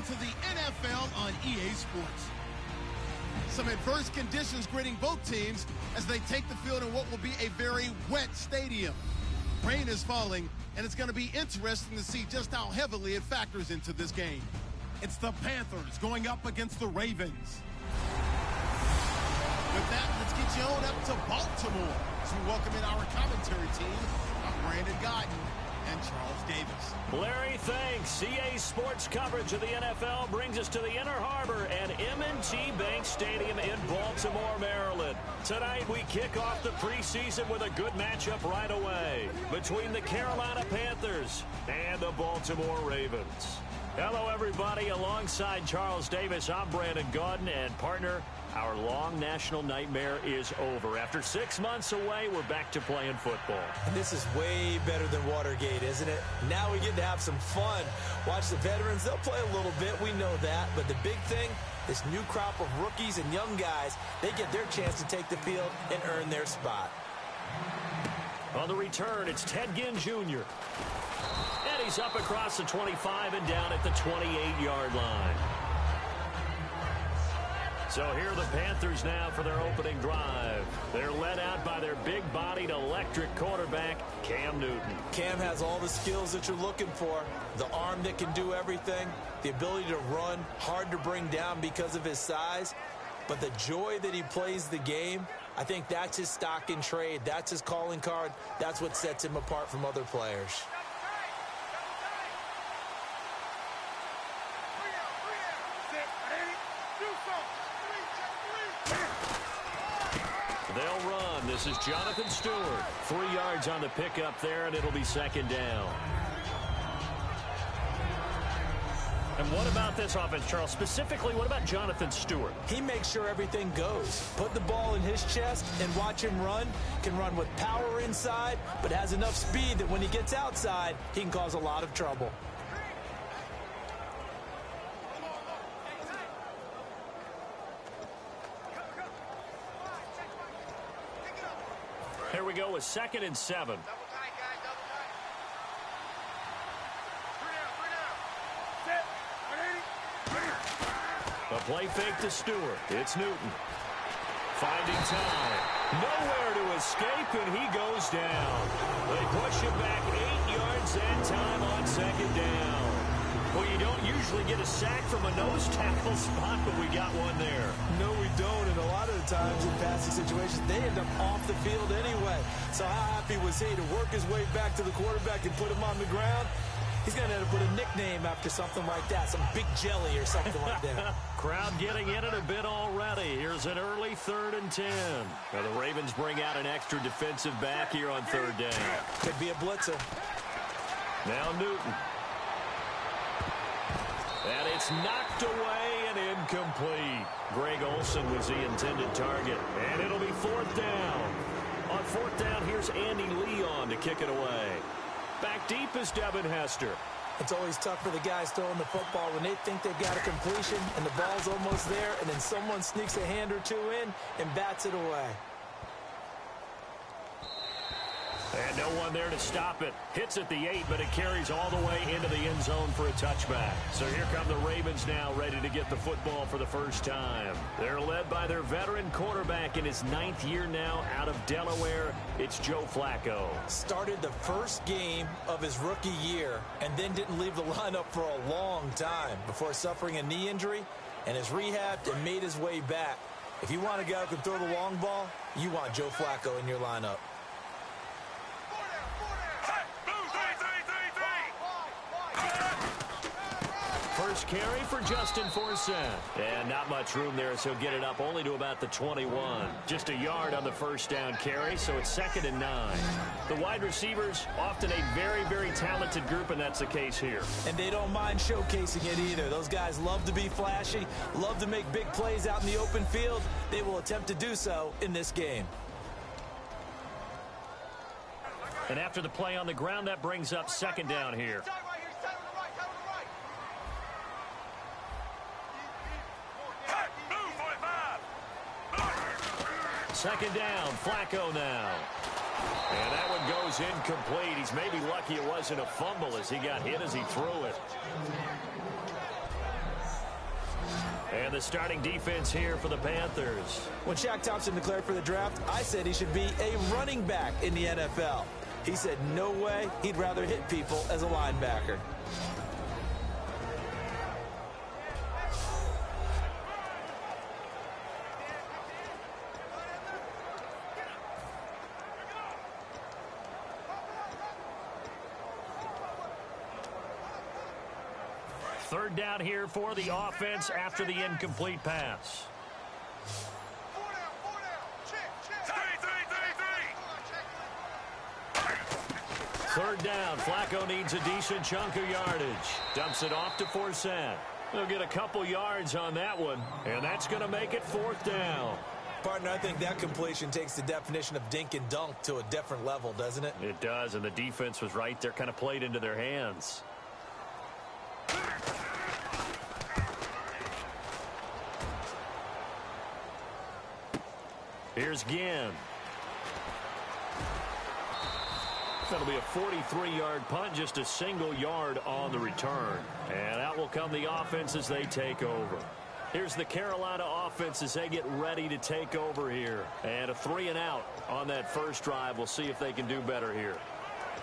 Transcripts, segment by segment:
to the NFL on EA Sports. Some adverse conditions greeting both teams as they take the field in what will be a very wet stadium. Rain is falling, and it's going to be interesting to see just how heavily it factors into this game. It's the Panthers going up against the Ravens. With that, let's get you on up to Baltimore as we welcome in our commentary team, Brandon Gaudin and Charles Davis. Larry, thanks. EA Sports coverage of the NFL brings us to the Inner Harbor at M&T Bank Stadium in Baltimore, Maryland. Tonight, we kick off the preseason with a good matchup right away between the Carolina Panthers and the Baltimore Ravens. Hello, everybody. Alongside Charles Davis, I'm Brandon Gaudin, and partner, our long national nightmare is over. After 6 months away, we're back to playing football. And this is way better than Watergate, isn't it? Now we get to have some fun. Watch the veterans. They'll play a little bit. We know that. But the big thing, this new crop of rookies and young guys, they get their chance to take the field and earn their spot. On the return, it's Ted Ginn Jr. And he's up across the 25 and down at the 28-yard line. So here are the Panthers now for their opening drive. They're led out by their big-bodied electric quarterback, Cam Newton. Cam has all the skills that you're looking for. The arm that can do everything, the ability to run, hard to bring down because of his size. But the joy that he plays the game, I think that's his stock in trade. That's his calling card. That's what sets him apart from other players. They'll run. This is Jonathan Stewart. 3 yards on the pickup there, and it'll be second down. And what about this offense, Charles? Specifically, what about Jonathan Stewart? He makes sure everything goes. Put the ball in his chest and watch him run. Can run with power inside, but has enough speed that when he gets outside, he can cause a lot of trouble. Here we go with 2nd and 7. A play fake to Stewart. It's Newton. Finding time. Nowhere to escape, and he goes down. They push him back 8 yards that time on 2nd down. Well, you don't usually get a sack from a nose tackle spot, but we got one there. No, we don't, and a lot of the times in passing situations, they end up off the field anyway. So how happy was he to work his way back to the quarterback and put him on the ground? He's going to have to put a nickname after something like that, some big jelly or something like that. Crowd getting in it a bit already. Here's an early 3rd and 10. Now the Ravens bring out an extra defensive back here on 3rd down. Could be a blitzer. Now Newton. And it's knocked away and incomplete. Greg Olsen was the intended target. And it'll be 4th down. On 4th down, here's Andy Leon to kick it away. Back deep is Devin Hester. It's always tough for the guys throwing the football when they think they've got a completion and the ball's almost there, and then someone sneaks a hand or two in and bats it away. And no one there to stop it. Hits at the 8, but it carries all the way into the end zone for a touchback. So here come the Ravens now, ready to get the football for the first time. They're led by their veteran quarterback in his 9th year now out of Delaware. It's Joe Flacco. Started the first game of his rookie year and then didn't leave the lineup for a long time before suffering a knee injury, and has rehabbed and made his way back. If you want a guy who can throw the long ball, you want Joe Flacco in your lineup. First carry for Justin Forsett. And not much room there, so get it up only to about the 21. Just a yard on the first down carry, so it's 2nd and 9. The wide receivers, often a very, very talented group, and that's the case here. And they don't mind showcasing it either. Those guys love to be flashy, love to make big plays out in the open field. They will attempt to do so in this game. And after the play on the ground, that brings up 2nd down here. Second down, Flacco now. And that one goes incomplete. He's maybe lucky it wasn't a fumble as he got hit as he threw it. And the starting defense here for the Panthers. When Shaq Thompson declared for the draft, I said he should be a running back in the NFL. He said no way, he'd rather hit people as a linebacker. Third down here for the offense after the incomplete pass. Third down. Flacco needs a decent chunk of yardage. Dumps it off to Forsett. They'll get a couple yards on that one, and that's going to make it fourth down. Partner, I think that completion takes the definition of dink and dunk to a different level, doesn't it? It does, and the defense was right there, kind of played into their hands. Here's Ginn. That'll be a 43-yard punt, just a single yard on the return. And out will come the offense as they take over. Here's the Carolina offense as they get ready to take over here. And a 3-and-out on that first drive. We'll see if they can do better here.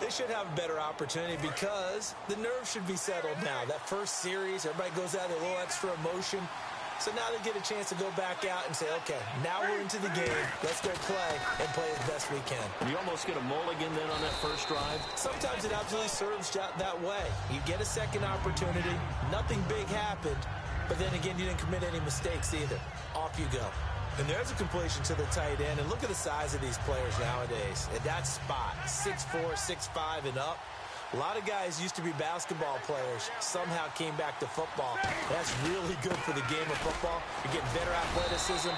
They should have a better opportunity because the nerves should be settled now. That first series, everybody goes out with a little extra emotion. So now they get a chance to go back out and say, okay, now we're into the game. Let's go play and play as best we can. You almost get a mulligan then on that first drive. Sometimes it absolutely serves that way. You get a second opportunity. Nothing big happened. But then again, you didn't commit any mistakes either. Off you go. And there's a completion to the tight end. And look at the size of these players nowadays. At that spot, 6'4", 6'5", and up. A lot of guys used to be basketball players, somehow came back to football. That's really good for the game of football. You're getting better athleticism,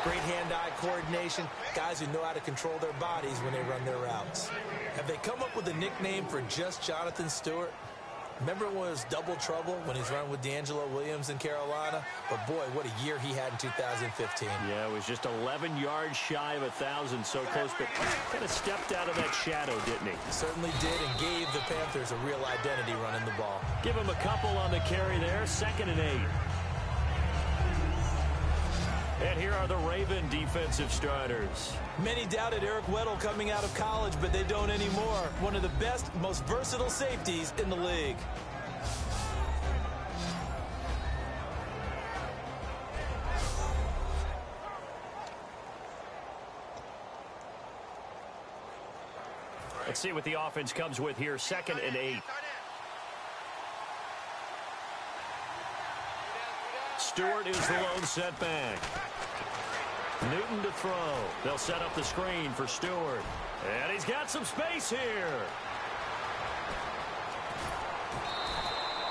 great hand-eye coordination, guys who know how to control their bodies when they run their routes. Have they come up with a nickname for just Jonathan Stewart? Remember when it was double trouble when he's running with D'Angelo Williams in Carolina? But boy, what a year he had in 2015. Yeah, it was just 11 yards shy of 1,000, so close, but kind of stepped out of that shadow, didn't he? Certainly did, and gave the Panthers a real identity running the ball. Give him a couple on the carry there, 2nd and 8. And here are the Raven defensive starters. Many doubted Eric Weddle coming out of college, but they don't anymore. One of the best, most versatile safeties in the league. Let's see what the offense comes with here, 2nd and 8. Stewart is the lone setback. Newton to throw. They'll set up the screen for Stewart. And he's got some space here.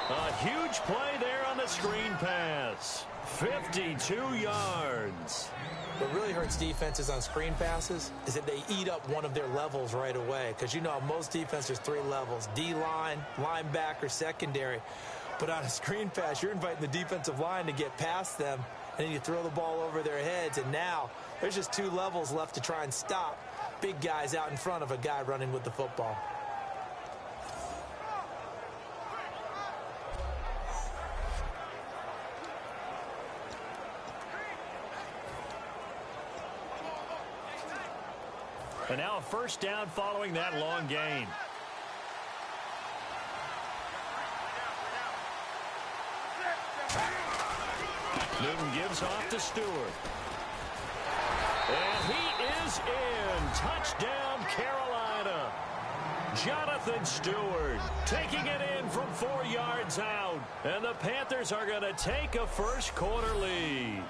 A huge play there on the screen pass. 52 yards. What really hurts defenses on screen passes is that they eat up one of their levels right away. Because you know, most defenses, 3 levels. D-line, linebacker, secondary. But on a screen pass, you're inviting the defensive line to get past them, and then you throw the ball over their heads, and now there's just 2 levels left to try and stop big guys out in front of a guy running with the football. And now a first down following that long gain. Newton gives off to Stewart. And he is in. Touchdown, Carolina. Jonathan Stewart taking it in from 4 yards out. And the Panthers are going to take a first quarter lead.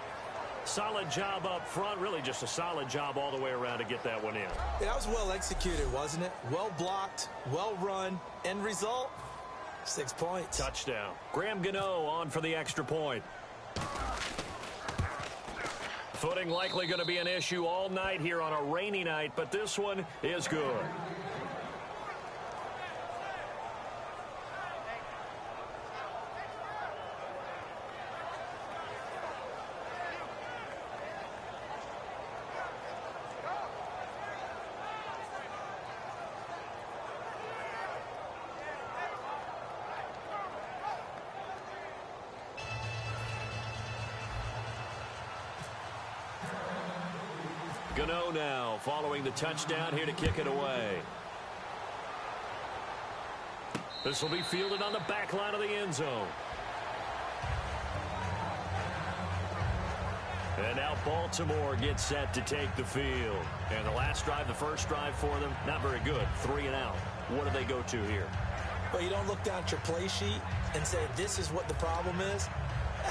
Solid job up front. Really just a solid job all the way around to get that one in. That was well executed, wasn't it? Well blocked, well run. End result, 6 points. Touchdown. Graham Gano on for the extra point. Footing likely going to be an issue all night here on a rainy night, but this one is good. Gano now following the touchdown here to kick it away. This will be fielded on the back line of the end zone. And now Baltimore gets set to take the field. And the last drive, the first drive for them, not very good. 3 and out. What do they go to here? Well, you don't look down at your play sheet and say, this is what the problem is.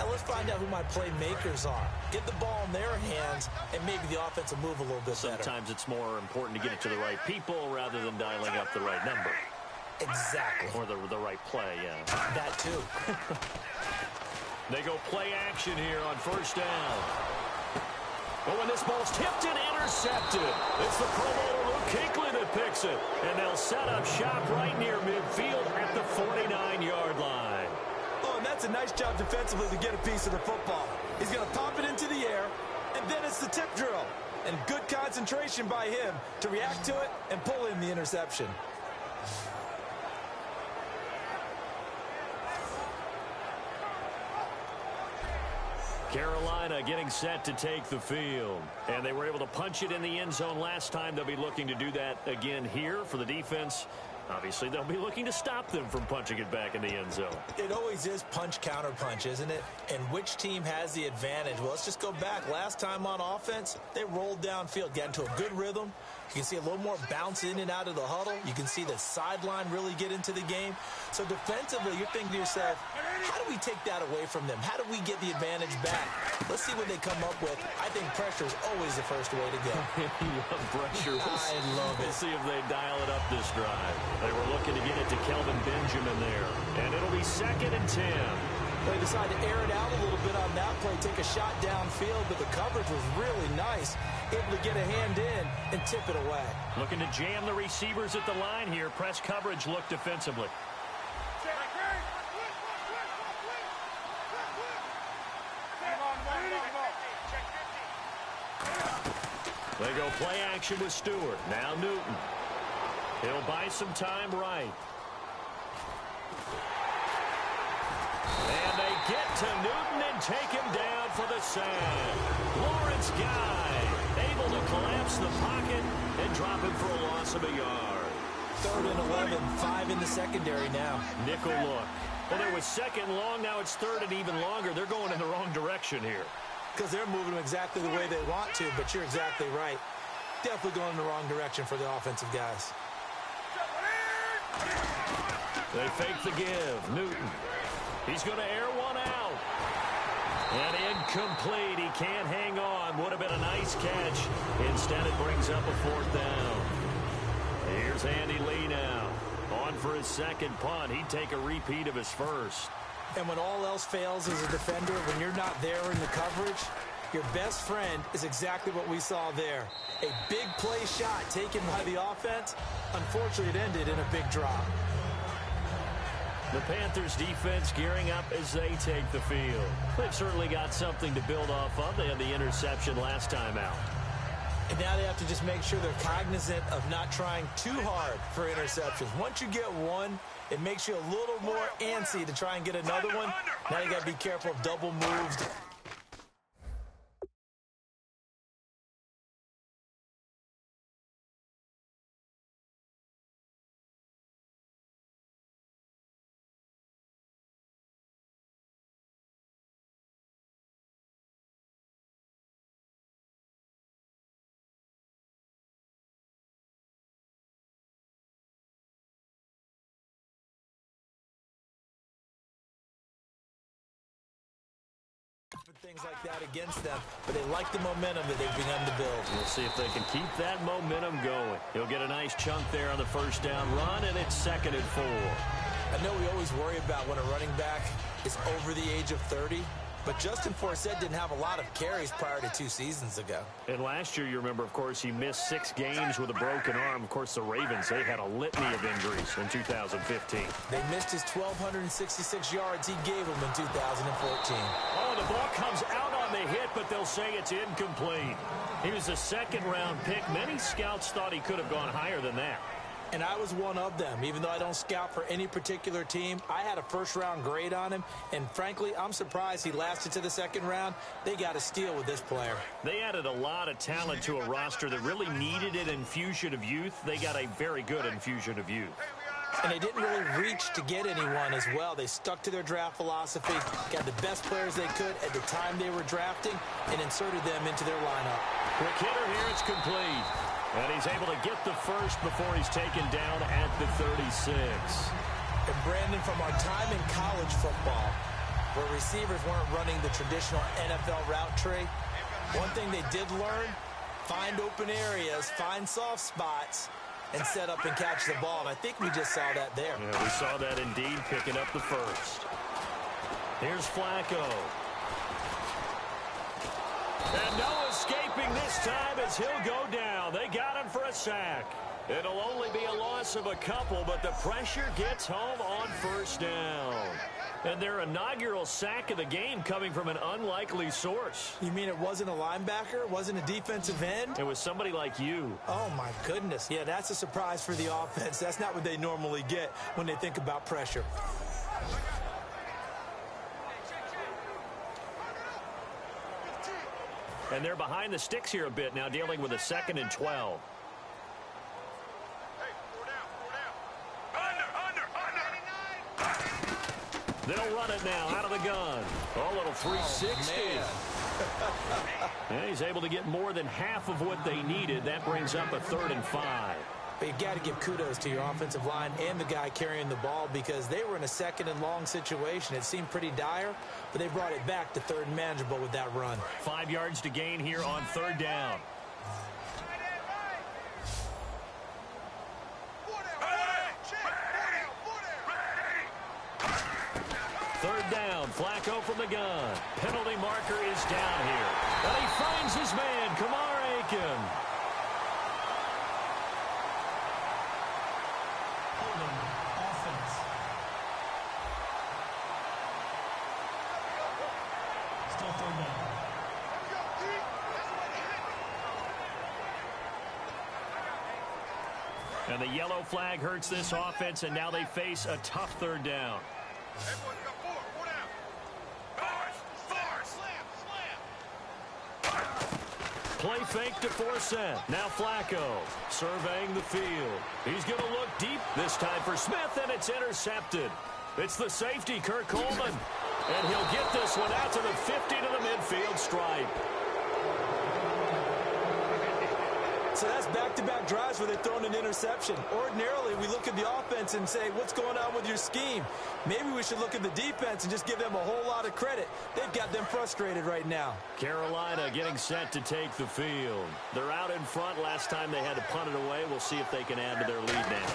Let's find out who my playmakers are. Get the ball in their hands, and maybe the offense will move a little bit better. Sometimes it's more important to get it to the right people rather than dialing up the right number. Exactly. Or the right play, yeah. That too. They go play action here on first down. But when this ball's tipped and intercepted, it's the Pro Bowler Luke Kuechly that picks it. And they'll set up shop right near midfield at the 49-yard line. Oh, and that's a nice job defensively to get a piece of the football. He's going to pop it into the air, and then it's the tip drill. And good concentration by him to react to it and pull in the interception. Carolina getting set to take the field. And they were able to punch it in the end zone last time. They'll be looking to do that again here for the defense. Obviously, they'll be looking to stop them from punching it back in the end zone. It always is punch-counter-punch, isn't it? And which team has the advantage? Well, let's just go back. Last time on offense, they rolled downfield, got into a good rhythm. You can see a little more bounce in and out of the huddle. You can see the sideline really get into the game. So defensively, you're thinking to yourself, how do we take that away from them? How do we get the advantage back? Let's see what they come up with. I think pressure is always the first way to go. You love pressure. I love it. We'll see if they dial it up this drive. They were looking to get it to Kelvin Benjamin there. And it'll be 2nd and 10. They decided to air it out a little bit on that play, take a shot downfield, but the coverage was really nice. Able to get a hand in and tip it away. Looking to jam the receivers at the line here. Press coverage look defensively. They go play action with Stewart. Now Newton. He'll buy some time right. And they get to Newton and take him down for the sack. Lawrence Guy able to collapse the pocket and drop him for a loss of a yard. 3rd and 11, 5 in the secondary now. Nickel look. Well, there was 2nd long, now it's 3rd and even longer. They're going in the wrong direction here. Because they're moving them exactly the way they want to, but you're exactly right. Definitely going in the wrong direction for the offensive guys. They fake the give. Newton. He's going to air one out. And incomplete. He can't hang on. Would have been a nice catch. Instead, it brings up a 4th down. Here's Andy Lee now. On for his 2nd punt. He'd take a repeat of his 1st. And when all else fails as a defender, when you're not there in the coverage, your best friend is exactly what we saw there. A big play shot taken by the offense. Unfortunately, it ended in a big drop. The Panthers defense gearing up as they take the field. They've certainly got something to build off of. They had the interception last time out. And now they have to just make sure they're cognizant of not trying too hard for interceptions. Once you get one, it makes you a little more antsy to try and get another one. Now you got to be careful of double moves. Things like that against them, but they like the momentum that they've begun to build. We'll see if they can keep that momentum going. He'll get a nice chunk there on the 1st down run, and it's 2nd and 4. I know we always worry about when a running back is over the age of 30, but Justin Forsett didn't have a lot of carries prior to 2 seasons ago. And last year, you remember, of course, he missed 6 games with a broken arm. Of course, the Ravens, they had a litany of injuries in 2015. They missed his 1,266 yards he gave them in 2014. Oh, the ball comes out on the hit, but they'll say it's incomplete. He was a 2nd-round pick. Many scouts thought he could have gone higher than that. And I was one of them. Even though I don't scout for any particular team, I had a first-round grade on him. And frankly, I'm surprised he lasted to the second round. They got a steal with this player. They added a lot of talent to a roster that really needed an infusion of youth. They got a very good infusion of youth. And they didn't really reach to get anyone as well. They stuck to their draft philosophy, got the best players they could at the time they were drafting, and inserted them into their lineup. Quick hitter here, it's complete. And he's able to get the first before he's taken down at the 36. And Brandon, from our time in college football, where receivers weren't running the traditional NFL route tree, one thing they did learn, find open areas, find soft spots, and set up and catch the ball. And I think we just saw that there. Yeah, we saw that indeed, picking up the first. Here's Flacco. And no escaping this time as he'll go down. They got him for a sack. It'll only be a loss of a couple, but the pressure gets home on first down. And their inaugural sack of the game coming from an unlikely source. You mean it wasn't a linebacker? It wasn't a defensive end? It was somebody like you. Oh, my goodness. Yeah, that's a surprise for the offense. That's not what they normally get when they think about pressure. And they're behind the sticks here a bit now, dealing with a 2nd and 12. They'll run it now out of the gun. Oh, a little 360. And he's able to get more than half of what they needed. That brings up a 3rd and 5. But you've got to give kudos to your offensive line and the guy carrying the ball because they were in a 2nd and long situation. It seemed pretty dire, but they brought it back to 3rd and manageable with that run. 5 yards to gain here on 3rd down. Third down, Flacco from the gun. Penalty marker is down here. And he finds his man, Kamar Aiken. Offense. Still 3rd down. And the yellow flag hurts this offense, and now they face a tough 3rd down. Play fake to force it. Now Flacco surveying the field. He's going to look deep this time for Smith, and it's intercepted. It's the safety, Kirk Coleman. And he'll get this one out to the 50 to the midfield stripe. So that's back-to-back drives where they're throwing an interception. Ordinarily, we look at the offense and say, what's going on with your scheme? Maybe we should look at the defense and just give them a whole lot of credit. They've got them frustrated right now. Carolina getting set to take the field. They're out in front. Last time they had to punt it away. We'll see if they can add to their lead now.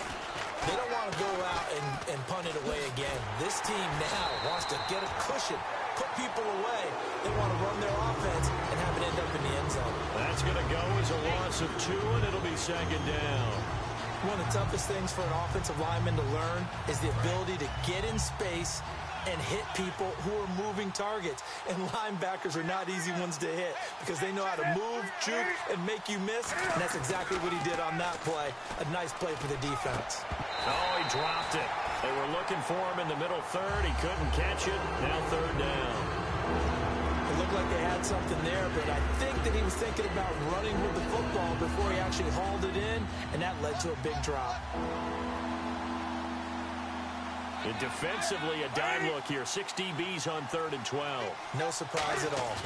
They don't want to go out and punt it away again. This team now wants to get a cushion, put people away. They want to run their offense and have it end up in the end zone. That's going to go as a loss of 2, and it'll be 2nd down. One of the toughest things for an offensive lineman to learn is the ability to get in space and hit people who are moving targets. And linebackers are not easy ones to hit because they know how to move, juke, and make you miss. And that's exactly what he did on that play. A nice play for the defense. Oh, he dropped it. They were looking for him in the middle 3rd. He couldn't catch it. Now 3rd down. It looked like they had something there, but I think that he was thinking about running with the football before he actually hauled it in, and that led to a big drop. And defensively, a dime look here. 6 DBs on 3rd and 12. No surprise at all.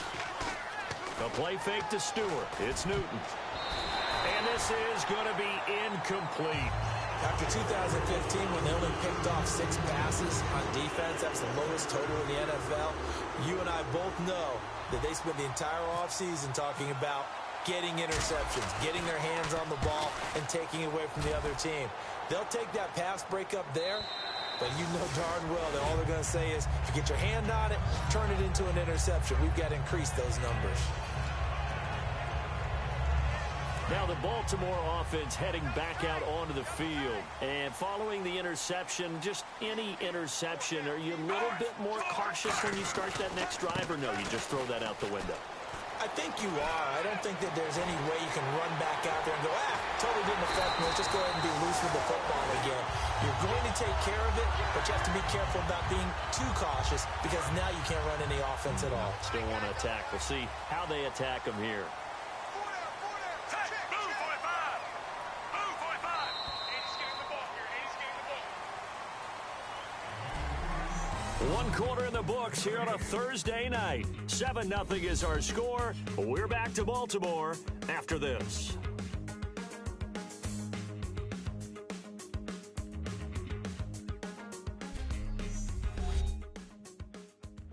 A play fake to Stewart. It's Newton. And this is going to be incomplete. After 2015, when they only picked off 6 passes on defense, that's the lowest total in the NFL. You and I both know that they spent the entire offseason talking about getting interceptions, getting their hands on the ball, and taking it away from the other team. They'll take that pass breakup there, but you know darn well that all they're going to say is, if you get your hand on it, turn it into an interception. We've got to increase those numbers. Now the Baltimore offense heading back out onto the field. And following the interception, just any interception, are you a little bit more cautious when you start that next drive, or no, you just throw that out the window? I think you are. I don't think that there's any way you can run back out there and go, totally didn't affect me. Let's just go ahead and be loose with the football again. You're going to take care of it, but you have to be careful about being too cautious because now you can't run any offense at all. Still want to attack. We'll see how they attack them here. One quarter in the books here on a Thursday night. 7-0 is our score. We're back to Baltimore after this.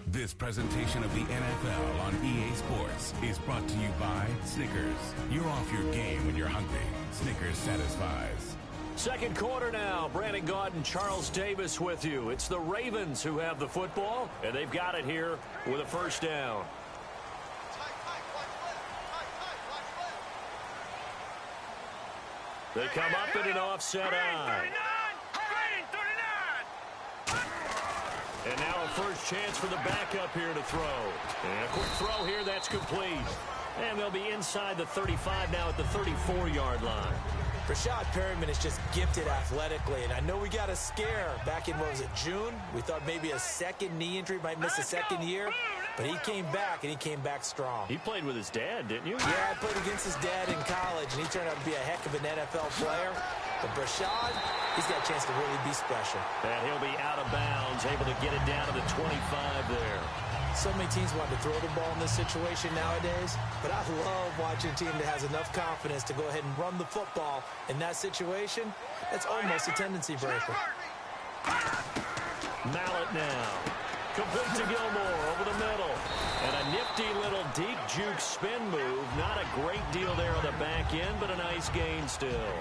This presentation of the NFL on EA Sports is brought to you by Snickers. You're off your game when you're hungry. Snickers satisfies. Second quarter now. Brandon Gaud and Charles Davis with you. It's the Ravens who have the football, and they've got it here with a first down. They come up in an offset eye. And now a first chance for the backup here to throw. And a quick throw here, that's complete. And they'll be inside the 35 now at the 34-yard line. Rashad Perryman is just gifted athletically, and I know we got a scare back in, what was it, June? We thought maybe a second knee injury, might miss a second year, but he came back, and he came back strong. He played with his dad, didn't you? Yeah, I played against his dad in college, and he turned out to be a heck of an NFL player. But Rashad, he's got a chance to really be special. And he'll be out of bounds, able to get it down to the 25 there. So many teams want to throw the ball in this situation nowadays, but I love watching a team that has enough confidence to go ahead and run the football in that situation. That's almost a tendency breaker. Mallet now. Complete to Gilmore over the middle. And a nifty little deep juke spin move. Not a great deal there on the back end, but a nice gain still.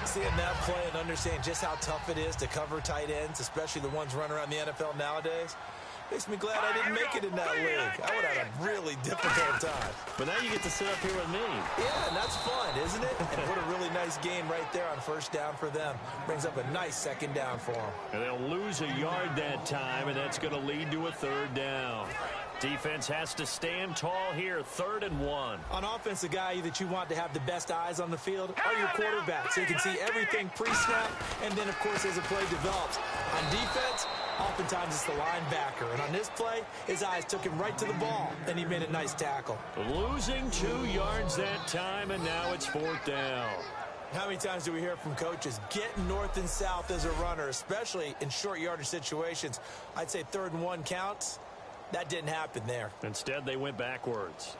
Seeing that play and understand just how tough it is to cover tight ends, especially the ones running around the NFL nowadays, makes me glad I didn't make it in that league. I would have had a really difficult time. But now you get to sit up here with me. Yeah, and that's fun, isn't it? And what a really nice game right there on first down for them. Brings up a nice second down for them. And they'll lose a yard that time, and that's going to lead to a third down. Defense has to stand tall here, 3rd and 1. On offense, the guy that you want to have the best eyes on the field are your quarterback, so you can see everything pre-snap, and then, of course, as the play develops. On defense, oftentimes it's the linebacker. And on this play, his eyes took him right to the ball, and he made a nice tackle. Losing 2 yards that time, and now it's 4th down. How many times do we hear from coaches, get north and south as a runner, especially in short yardage situations? I'd say 3rd and 1 counts. That didn't happen there. Instead, they went backwards.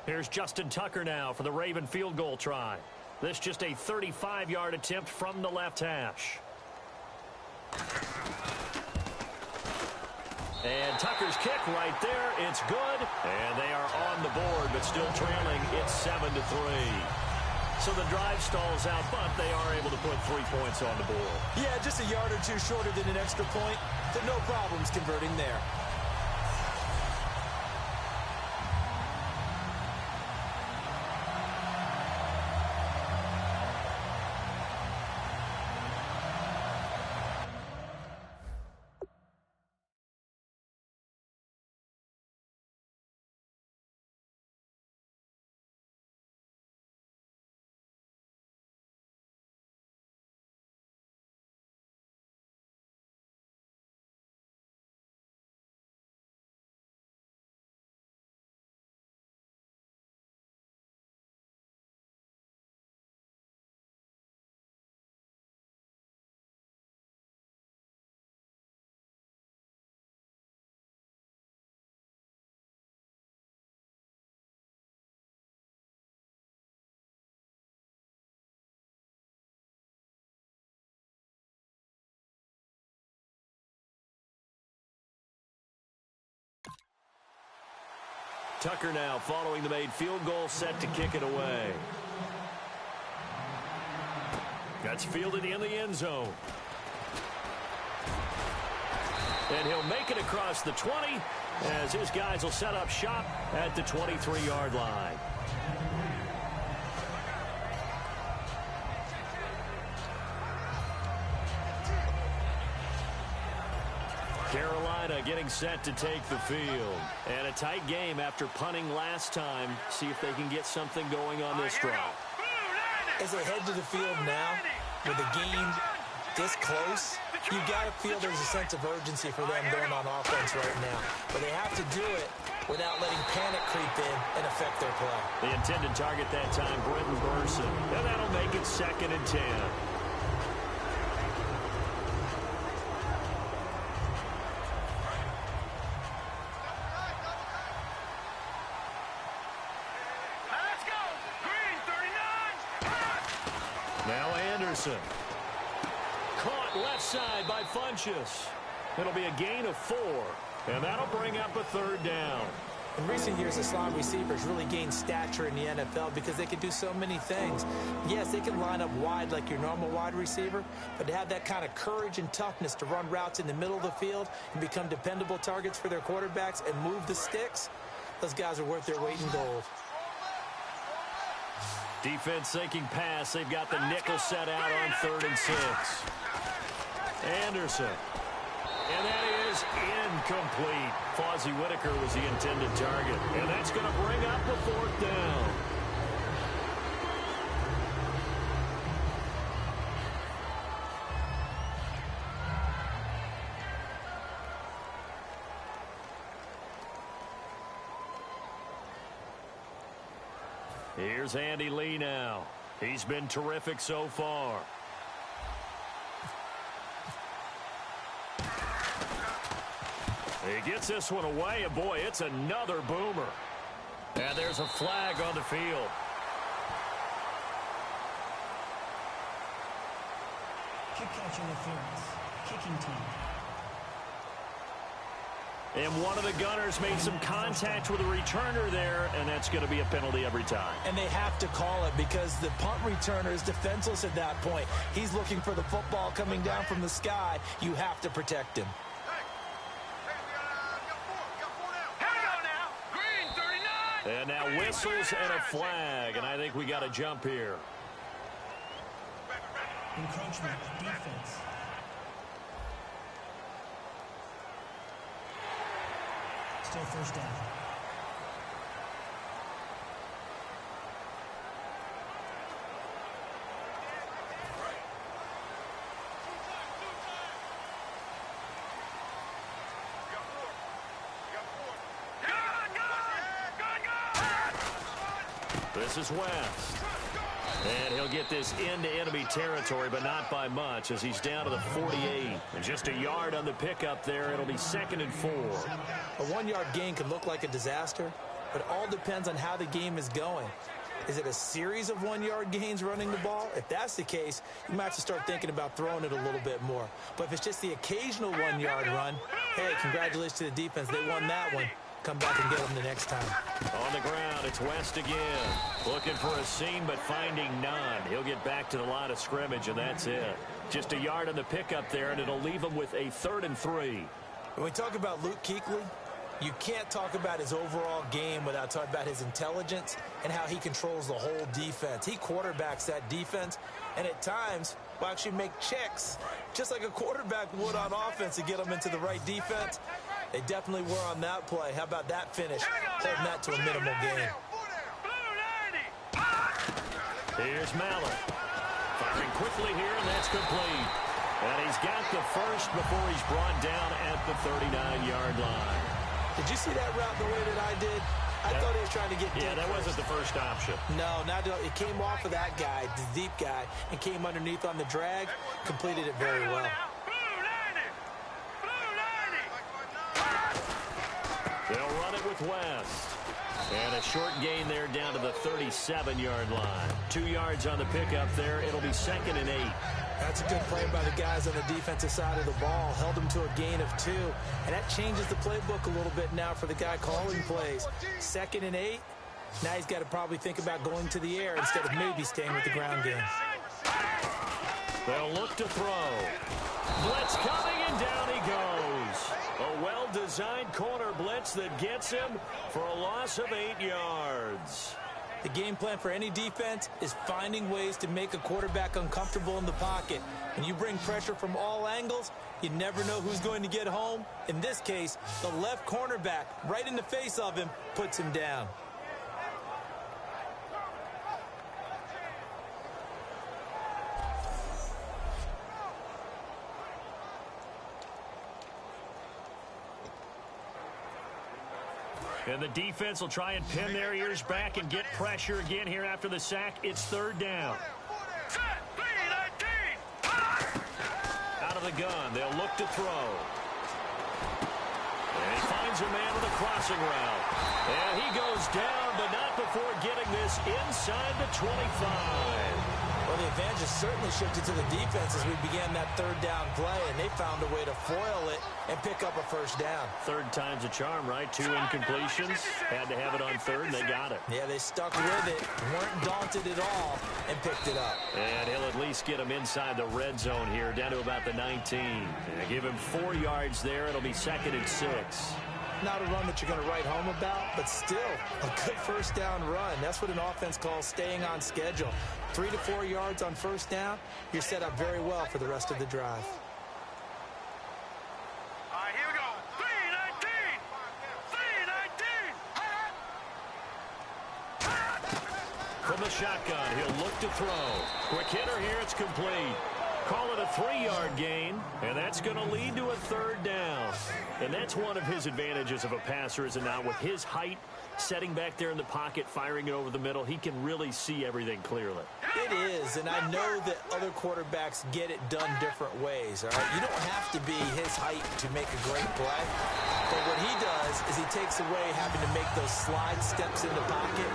Here's Justin Tucker now for the Raven field goal try. This just a 35-yard attempt from the left hash. And Tucker's kick right there. It's good. And they are on the board, but still trailing. It's 7-3. So the drive stalls out, but they are able to put 3 points on the board. Yeah, just a yard or two shorter than an extra point. So no problems converting there. Tucker now following the made field goal, set to kick it away. That's fielded in the end zone. And he'll make it across the 20 as his guys will set up shop at the 23-yard line. Carolina getting set to take the field. And a tight game after punting last time. See if they can get something going on this drive. As they head to the field now, with the game this close, you got to feel there's a sense of urgency for them going on offense right now. But they have to do it without letting panic creep in and affect their play. The intended target that time, Britton Burson. And that'll make it 2nd and 10. Now Anderson. Caught left side by Funchess. It'll be a gain of 4. And that'll bring up a 3rd down. In recent years, the slot receivers really gained stature in the NFL because they can do so many things. Yes, they can line up wide like your normal wide receiver, but to have that kind of courage and toughness to run routes in the middle of the field and become dependable targets for their quarterbacks and move the sticks, those guys are worth their weight in gold. Defense sinking pass. They've got the nickel set out on 3rd and 6. Anderson. And that is incomplete. Fozzie Whitaker was the intended target. And that's going to bring up a 4th down. Here's Andy Lee now. He's been terrific so far. He gets this one away, and boy, it's another boomer. And there's a flag on the field. Kick catch interference. Kicking team. And one of the gunners made some contact with a returner there, and that's going to be a penalty every time. And they have to call it because the punt returner is defenseless at that point. He's looking for the football coming down from the sky. You have to protect him. And now whistles and a flag, and I think we got a jump here. Encroachment, defense. Still 1st down. This is West. And he'll get this into enemy territory, but not by much, as he's down to the 48. And just a yard on the pickup there. It'll be 2nd and 4. A 1-yard gain can look like a disaster, but it all depends on how the game is going. Is it a series of 1-yard gains running the ball? If that's the case, you might have to start thinking about throwing it a little bit more. But if it's just the occasional 1-yard run, hey, congratulations to the defense. They won that one. Come back and get them the next time. On the ground, it's West again. Looking for a seam, but finding none. He'll get back to the line of scrimmage, and that's it. Just a yard on the pickup there, and it'll leave him with a 3rd and 3. When we talk about Luke Kuechly, you can't talk about his overall game without talking about his intelligence and how he controls the whole defense. He quarterbacks that defense, and at times will actually make checks, just like a quarterback would on offense to get them into the right defense. They definitely were on that play. How about that finish? Holding that to a minimal gain. Here's Mallett. Firing quickly here, and that's complete. And he's got the first before he's brought down at the 39-yard line. Did you see that route the way that I did? I thought he was trying to get deep. Yeah, that wasn't the first option. No, it came off of that guy, the deep guy, and came underneath on the drag. Completed it very well. They'll run it with West. And a short gain there down to the 37-yard line. 2 yards on the pickup there. It'll be 2nd and 8. That's a good play by the guys on the defensive side of the ball. Held them to a gain of 2. And that changes the playbook a little bit now for the guy calling plays. 2nd and 8. Now he's got to probably think about going to the air instead of maybe staying with the ground game. They'll look to throw. Blitz coming, and down he goes. A well-designed corner blitz that gets him for a loss of 8 yards. The game plan for any defense is finding ways to make a quarterback uncomfortable in the pocket. When you bring pressure from all angles, you never know who's going to get home. In this case, the left cornerback, right in the face of him, puts him down. And the defense will try and pin their ears back and get pressure again here after the sack. It's third down. Out of the gun, they'll look to throw. And he finds a man with a crossing route. And he goes down, but not before getting this inside the 25. Well, the advantage has certainly shifted to the defense as we began that third down play, and they found a way to foil it and pick up a first down. Third time's a charm, right? 2 incompletions. Had to have it on third, and they got it. Yeah, they stuck with it, weren't daunted at all, and picked it up. And he'll at least get him inside the red zone here, down to about the 19. And give him 4 yards there. It'll be 2nd and 6. Not a run that you're going to write home about, but still a good first down run. That's what an offense calls staying on schedule. 3 to 4 yards on first down, you're set up very well for the rest of the drive. All right, here we go. 3-19. From the shotgun, he'll look to throw. Quick hitter here, it's complete. Call it a 3-yard gain, and that's going to lead to a third down. And that's one of his advantages of a passer, is it not? With his height, setting back there in the pocket, firing it over the middle, he can really see everything clearly. It is, and I know that other quarterbacks get it done different ways, all right? You don't have to be his height to make a great play. But what he does is he takes away having to make those slide steps in the pocket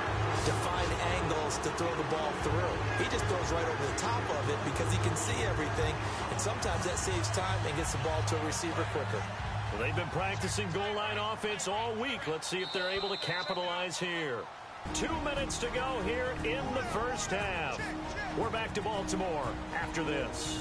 to find angles to throw the ball through. He just throws right over the top of it because he can see everything, and sometimes that saves time and gets the ball to a receiver quicker. Well, they've been practicing goal line offense all week. Let's see if they're able to capitalize here. 2 minutes to go here in the first half. We're back to Baltimore after this.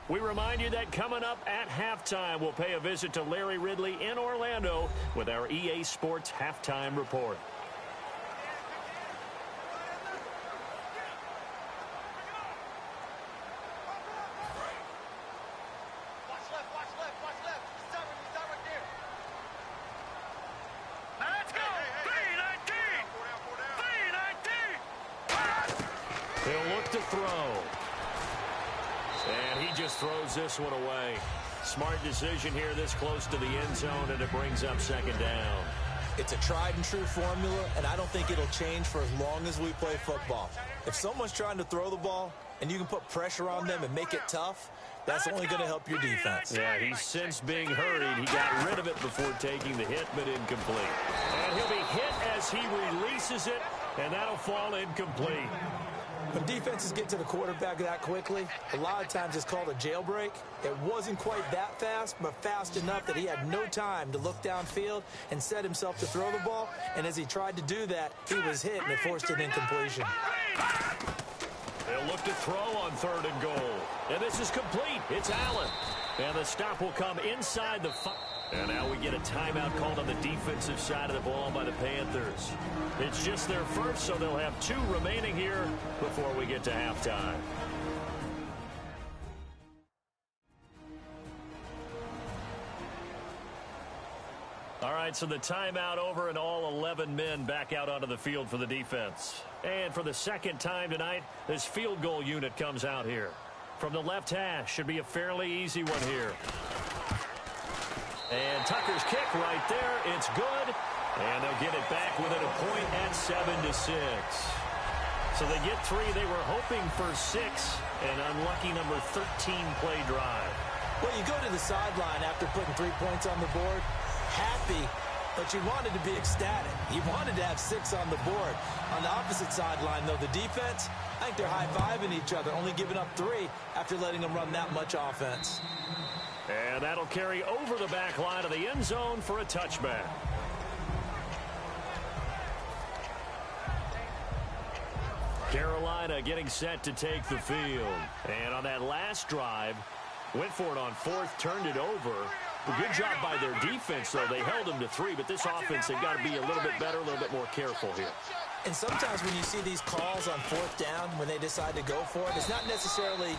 We remind you that coming up at halftime, we'll pay a visit to Larry Ridley in Orlando with our EA Sports Halftime Report. He'll look to throw. And he just throws this one away. Smart decision here this close to the end zone, and it brings up 2nd down. It's a tried-and-true formula, and I don't think it'll change for as long as we play football. If someone's trying to throw the ball and you can put pressure on them and make it tough, that's only going to help your defense. Yeah, he's since being hurried. He got rid of it before taking the hit, but incomplete. And he'll be hit as he releases it, and that'll fall incomplete. When defenses get to the quarterback that quickly, a lot of times it's called a jailbreak. It wasn't quite that fast, but fast enough that he had no time to look downfield and set himself to throw the ball. And as he tried to do that, he was hit, and it forced an incompletion. They'll look to throw on 3rd and goal. And this is complete. It's Allen. And the stop will come inside the 5. And now we get a timeout called on the defensive side of the ball by the Panthers. It's just their first, so they'll have 2 remaining here before we get to halftime. All right, so the timeout over, and all 11 men back out onto the field for the defense. And for the 2nd time tonight, this field goal unit comes out here. From the left hash, should be a fairly easy one here. And Tucker's kick right there. It's good. And they'll get it back within a point at 7-6. So they get 3. They were hoping for 6. An unlucky number 13 play drive. Well, you go to the sideline after putting 3 points on the board, happy, but you wanted to be ecstatic. You wanted to have 6 on the board. On the opposite sideline, though, the defense, I think they're high-fiving each other, only giving up 3 after letting them run that much offense. And that'll carry over the back line of the end zone for a touchback. Carolina getting set to take the field. And on that last drive, Went for it on fourth, turned it over. A good job by their defense, though. They held them to 3, but this offense, they've got to be a little bit better, a little bit more careful here. And sometimes when you see these calls on fourth down, when they decide to go for it, it's not necessarily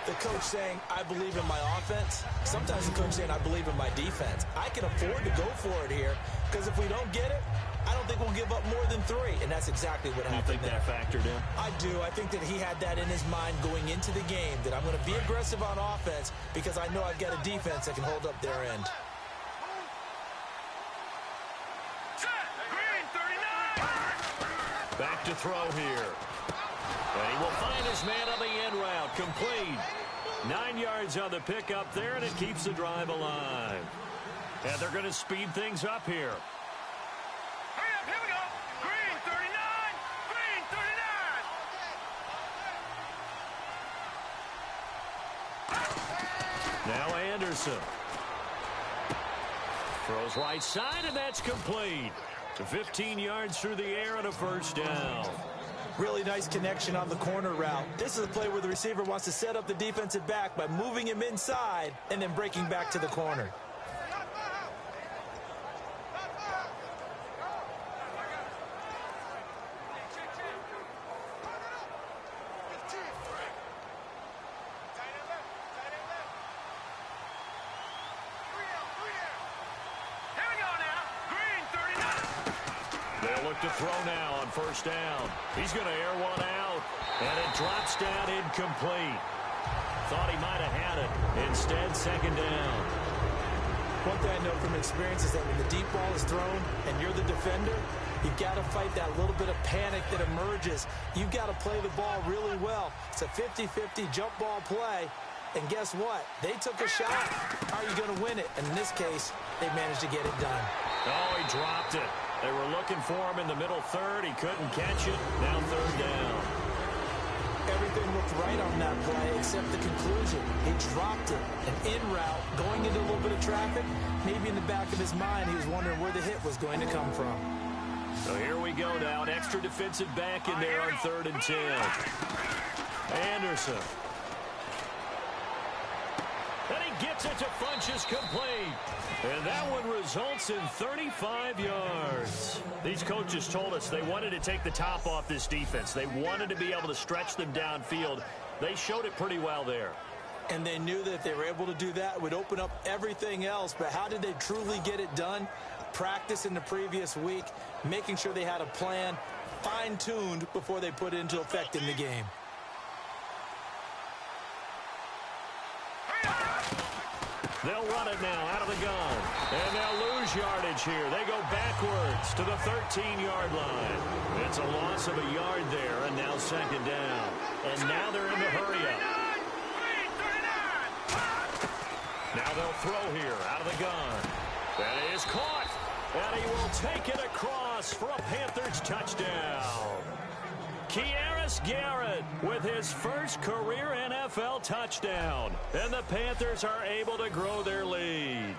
the coach saying, I believe in my offense. Sometimes the coach saying, I believe in my defense. I can afford to go for it here, because if we don't get it, I don't think we'll give up more than 3, and that's exactly what happened there. You think that factored in? I do. I think that he had that in his mind going into the game, that I'm going to be aggressive on offense because I know I've got a defense that can hold up their end. Back to throw here. And he will find his man on the end route. Complete. 9 yards on the pickup there, and it keeps the drive alive. And they're going to speed things up here. Here we go. Green 39. Green 39. Now Anderson. Throws right side, and that's complete. 15 yards through the air and a first down. Really nice connection on the corner route. This is a play where the receiver wants to set up the defensive back by moving him inside and then breaking back to the corner. To throw now on first down. He's going to air one out, and it drops down incomplete. Thought he might have had it. Instead, second down. One thing I know from experience is that when the deep ball is thrown and you're the defender, you've got to fight that little bit of panic that emerges. You've got to play the ball really well. It's a 50-50 jump ball play, and guess what? They took a shot. How are you going to win it? And in this case, they managed to get it done. Oh, he dropped it. They were looking for him in the middle third. He couldn't catch it. Now third down. Everything looked right on that play except the conclusion. He dropped it. An in route, going into a little bit of traffic. Maybe in the back of his mind, he was wondering where the hit was going to come from. So here we go now. An extra defensive back in there on 3rd and 10. Anderson. And he gets it to Funchess, complete. And that one results in 35 yards. These coaches told us they wanted to take the top off this defense. They wanted to be able to stretch them downfield. They showed it pretty well there. And they knew that if they were able to do that, it would open up everything else. But how did they truly get it done? Practice in the previous week, making sure they had a plan, fine-tuned before they put it into effect in the game. They'll run it now out of the gun. And they'll lose yardage here. They go backwards to the 13-yard line. It's a loss of a yard there, and now second down. And now they're in the hurry-up. Now they'll throw here out of the gun. That is caught. And he will take it across for a Panthers touchdown. Kearis Garrett with his first career NFL touchdown. And the Panthers are able to grow their lead.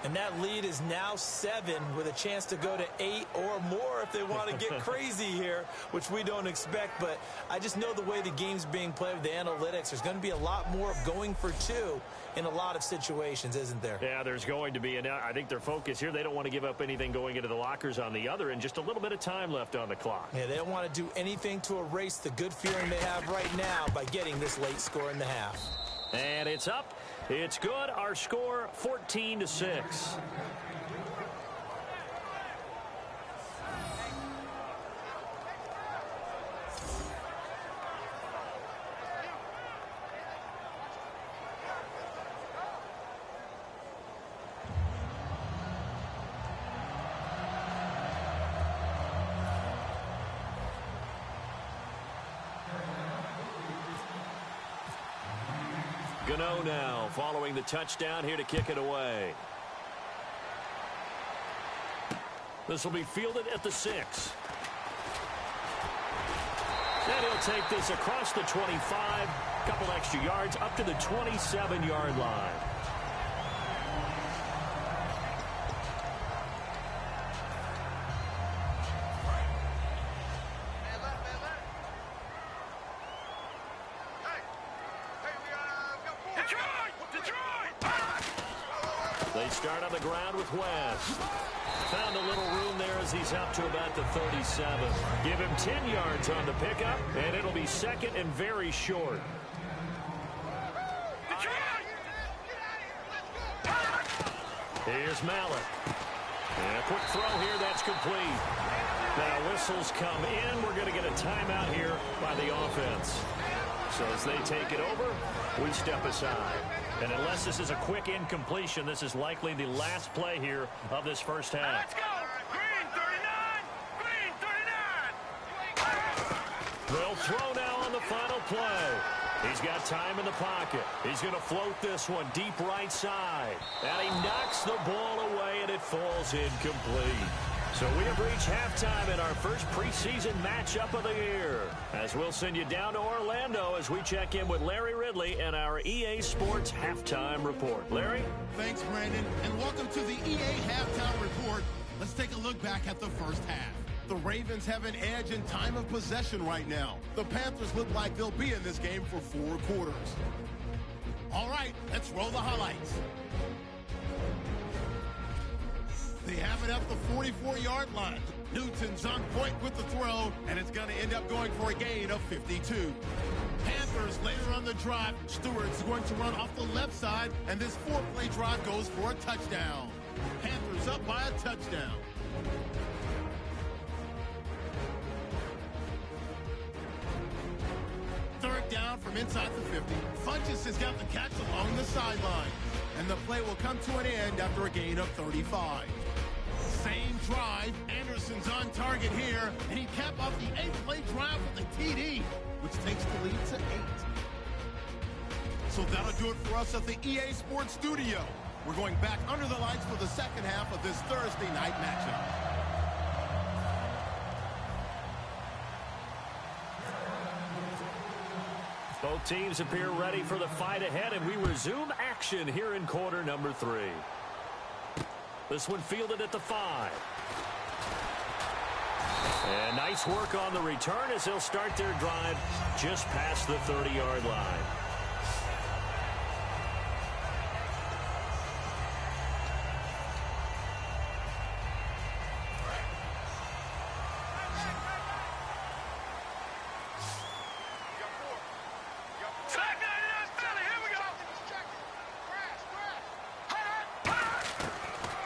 And that lead is now 7 with a chance to go to 8 or more if they want to get crazy here, which we don't expect. But I just know the way the game's being played with the analytics, there's going to be a lot more of going for 2 in a lot of situations, isn't there? Yeah, there's going to be. And I think their focus here, they don't want to give up anything going into the lockers on the other, and just a little bit of time left on the clock. Yeah, they don't want to do anything to erase the good feeling they have right now by getting this late score in the half. And it's up. It's good. Our score, 14-6. Gano now following the touchdown here to kick it away. This will be fielded at the 6. And he'll take this across the 25, couple extra yards up to the 27-yard line. They start on the ground with West. Found a little room there as he's up to about the 37. Give him 10 yards on the pickup, and it'll be second and very short. Here's Mallett. And a quick throw here, that's complete. Now whistles come in. We're going to get a timeout here by the offense. So as they take it over, we step aside. And unless this is a quick incompletion, this is likely the last play here of this first half. Let's go! Green 39! Green 39! They'll throw now on the final play. He's got time in the pocket. He's going to float this one deep right side. And he knocks the ball away, and it falls incomplete. So we have reached halftime in our first preseason matchup of the year. As we'll send you down to Orlando as we check in with Larry Ridley and our EA Sports Halftime Report. Larry? Thanks, Brandon, and welcome to the EA Halftime Report. Let's take a look back at the first half. The Ravens have an edge in time of possession right now. The Panthers look like they'll be in this game for 4 quarters. All right, let's roll the highlights. They have it at the 44-yard line. Newton's on point with the throw, and it's going to end up going for a gain of 52. Panthers later on the drive. Stewart's going to run off the left side, and this 4-play drive goes for a touchdown. Panthers up by a touchdown. Third down from inside the 50. Funchess has got the catch along the sideline. And the play will come to an end after a gain of 35. Same drive. Anderson's on target here. And he capped off the 8-play drive with a TD, which takes the lead to 8. So that'll do it for us at the EA Sports Studio. We're going back under the lights for the second half of this Thursday night matchup. Both teams appear ready for the fight ahead, and we resume action here in quarter number 3. This one fielded at the 5. And nice work on the return as they'll start their drive just past the 30-yard line.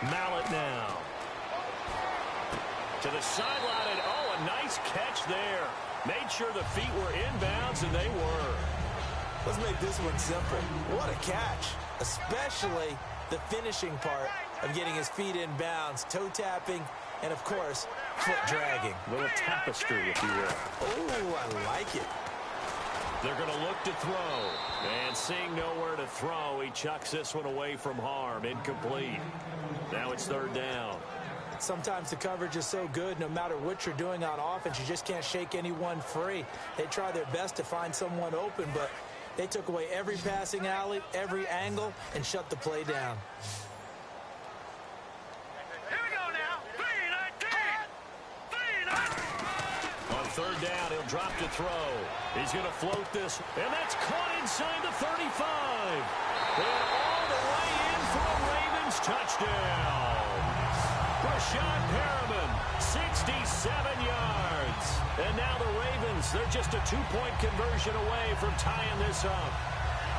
Mallett now. To the sideline, and oh, a nice catch there. Made sure the feet were inbounds, and they were. Let's make this one simple. What a catch, especially the finishing part of getting his feet in bounds, toe tapping, and of course, foot dragging. A little tapestry, if you will. Oh, I like it. They're going to look to throw. And seeing nowhere to throw, he chucks this one away from harm. Incomplete. Now it's third down. Sometimes the coverage is so good, no matter what you're doing on offense, you just can't shake anyone free. They try their best to find someone open, but they took away every passing alley, every angle, and shut the play down. Here we go now. 3-19. On third down, he'll drop to throw. He's going to float this, and that's caught inside the 35. And all the way in for a Ravens touchdown. Rashad Perriman, 67 yards. And now the Ravens, they're just a 2-point conversion away from tying this up.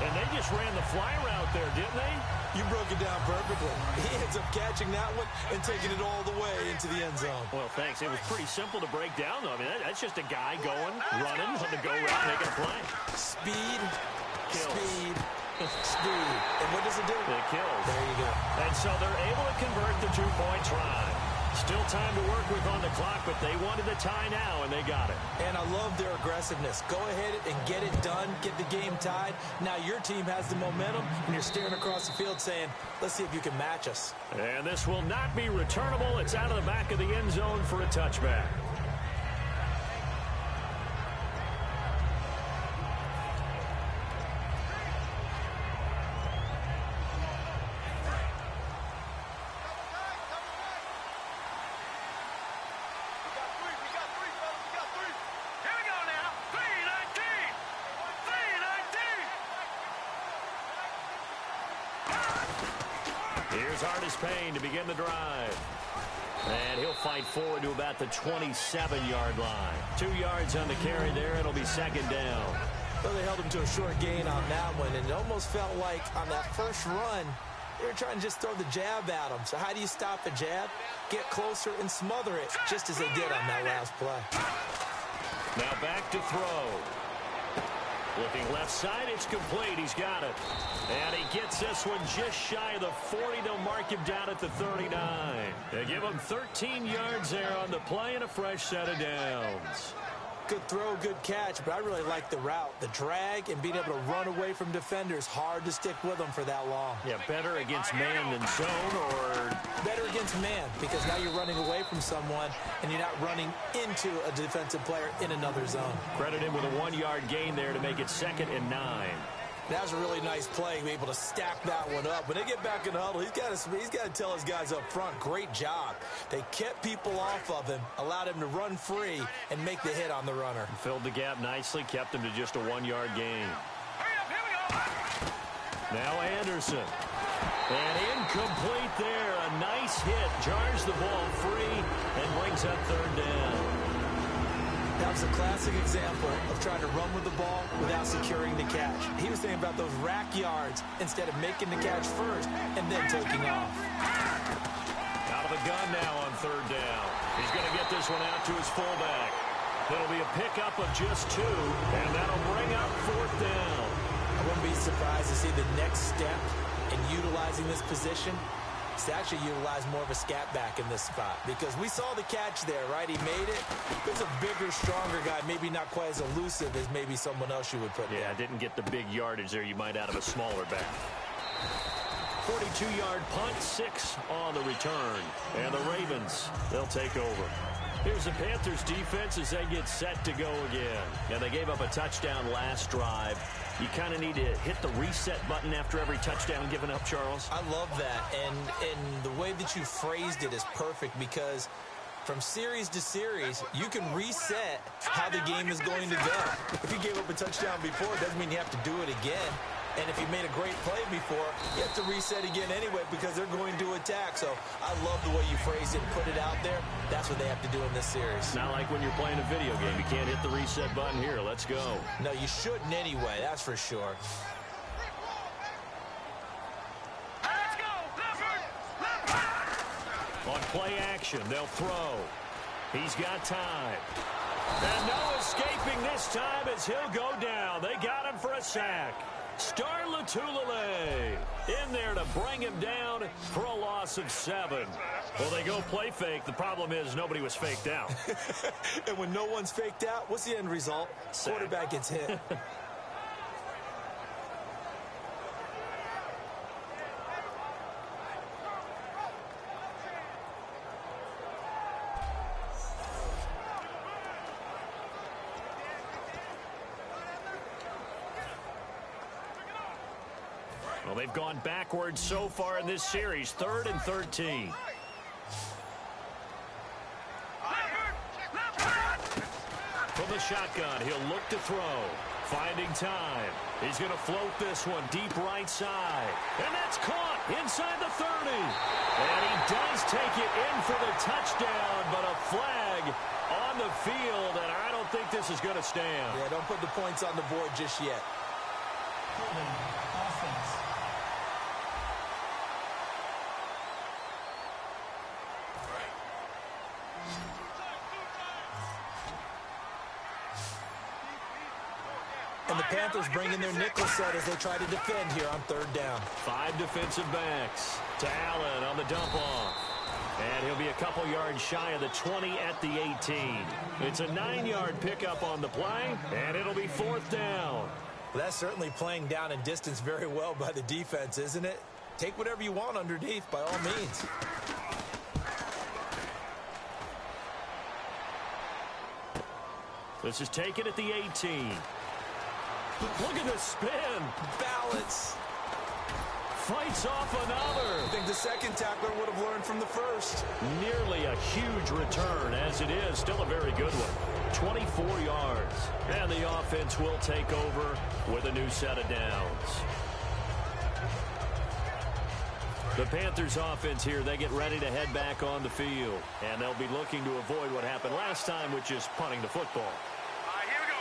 And they just ran the fly route there, didn't they? You broke it down perfectly. He ends up catching that one and taking it all the way into the end zone. Well, thanks. It was pretty simple to break down, though. I mean, that's just a guy going, running on the go route, making a play. Speed, Kills. speed, speed. And what does it do? It kills. There you go. And so they're able to convert the 2-point try. Still time to work with on the clock, but they wanted the tie now, and they got it. And I love their aggressiveness. Go ahead and get it done, get the game tied. Now your team has the momentum, and you're staring across the field saying, let's see if you can match us. And this will not be returnable. It's out of the back of the end zone for a touchback. Here's Artis Payne to begin the drive. And he'll fight forward to about the 27-yard line. 2 yards on the carry there. It'll be second down. Well, they held him to a short gain on that one, and it almost felt like on that first run, they were trying to just throw the jab at him. So how do you stop a jab? Get closer and smother it, just as they did on that last play. Now back to throw. Looking left side, it's complete. He's got it. And he gets this one just shy of the 40. They'll mark him down at the 39. They give him 13 yards there on the play and a fresh set of downs. Good throw, good catch, but I really like the route. The drag and being able to run away from defenders. Hard to stick with them for that long. Yeah, better against man than zone, or better against man, because now you're running away from someone and you're not running into a defensive player in another zone. Credit him with a 1-yard gain there to make it 2nd and 9. That was a really nice play, be able to stack that one up. When they get back in the huddle, he's got to tell his guys up front, great job. They kept people off of him, allowed him to run free and make the hit on the runner. Filled the gap nicely, kept him to just a 1-yard gain. Hurry up, here we go. Now Anderson. And incomplete there. A nice hit. Jars the ball free and brings up 3rd down. That was a classic example of trying to run with the ball without securing the catch. He was thinking about those rack yards instead of making the catch first and then taking off. Out of the gun now on 3rd down. He's going to get this one out to his fullback. It'll be a pickup of just 2, and that'll bring up 4th down. I wouldn't be surprised to see the next step in utilizing this position. To actually utilize more of a scat back in this spot, because we saw the catch there, right? He made it. There's a bigger, stronger guy, maybe not quite as elusive as maybe someone else you would put there. Yeah, didn't get the big yardage there you might out of a smaller back. 42-yard punt, 6 on the return. And the Ravens, they'll take over. Here's the Panthers defense as they get set to go again. And they gave up a touchdown last drive. You kind of need to hit the reset button after every touchdown given up, Charles. I love that. And the way that you phrased it is perfect, because from series to series, you can reset how the game is going to go. If you gave up a touchdown before, it doesn't mean you have to do it again. And if you made a great play before, you have to reset again anyway, because they're going to attack. So I love the way you phrased it and put it out there. That's what they have to do in this series. Not like when you're playing a video game. You can't hit the reset button here. Let's go. No, you shouldn't anyway. That's for sure. Let's go. Left. On play action, they'll throw. He's got time. And no escaping this time as he'll go down. They got him for a sack. Star Latulilalay in there to bring him down for a loss of 7. Well, they go play fake. The problem is nobody was faked out. And when no one's faked out, what's the end result? Sack. Quarterback gets hit. Well, they've gone backwards so far in this series. 3rd and 13. From the shotgun, he'll look to throw. Finding time. He's going to float this one deep right side. And that's caught inside the 30. And he does take it in for the touchdown, but a flag on the field, and I don't think this is going to stand. Yeah, don't put the points on the board just yet. Offense. And the Panthers bring in their nickel set as they try to defend here on 3rd down. 5 defensive backs to Allen on the dump off. And he'll be a couple yards shy of the 20 at the 18. It's a 9-yard pickup on the play, and it'll be 4th down. Well, that's certainly playing down in distance very well by the defense, isn't it? Take whatever you want underneath by all means. This is taken at the 18. Look at the spin. Balance. Fights off another. I think the second tackler would have learned from the first. Nearly a huge return, as it is. Still a very good one. 24 yards. And the offense will take over with a new set of downs. The Panthers offense here, they get ready to head back on the field. And they'll be looking to avoid what happened last time, which is punting the football.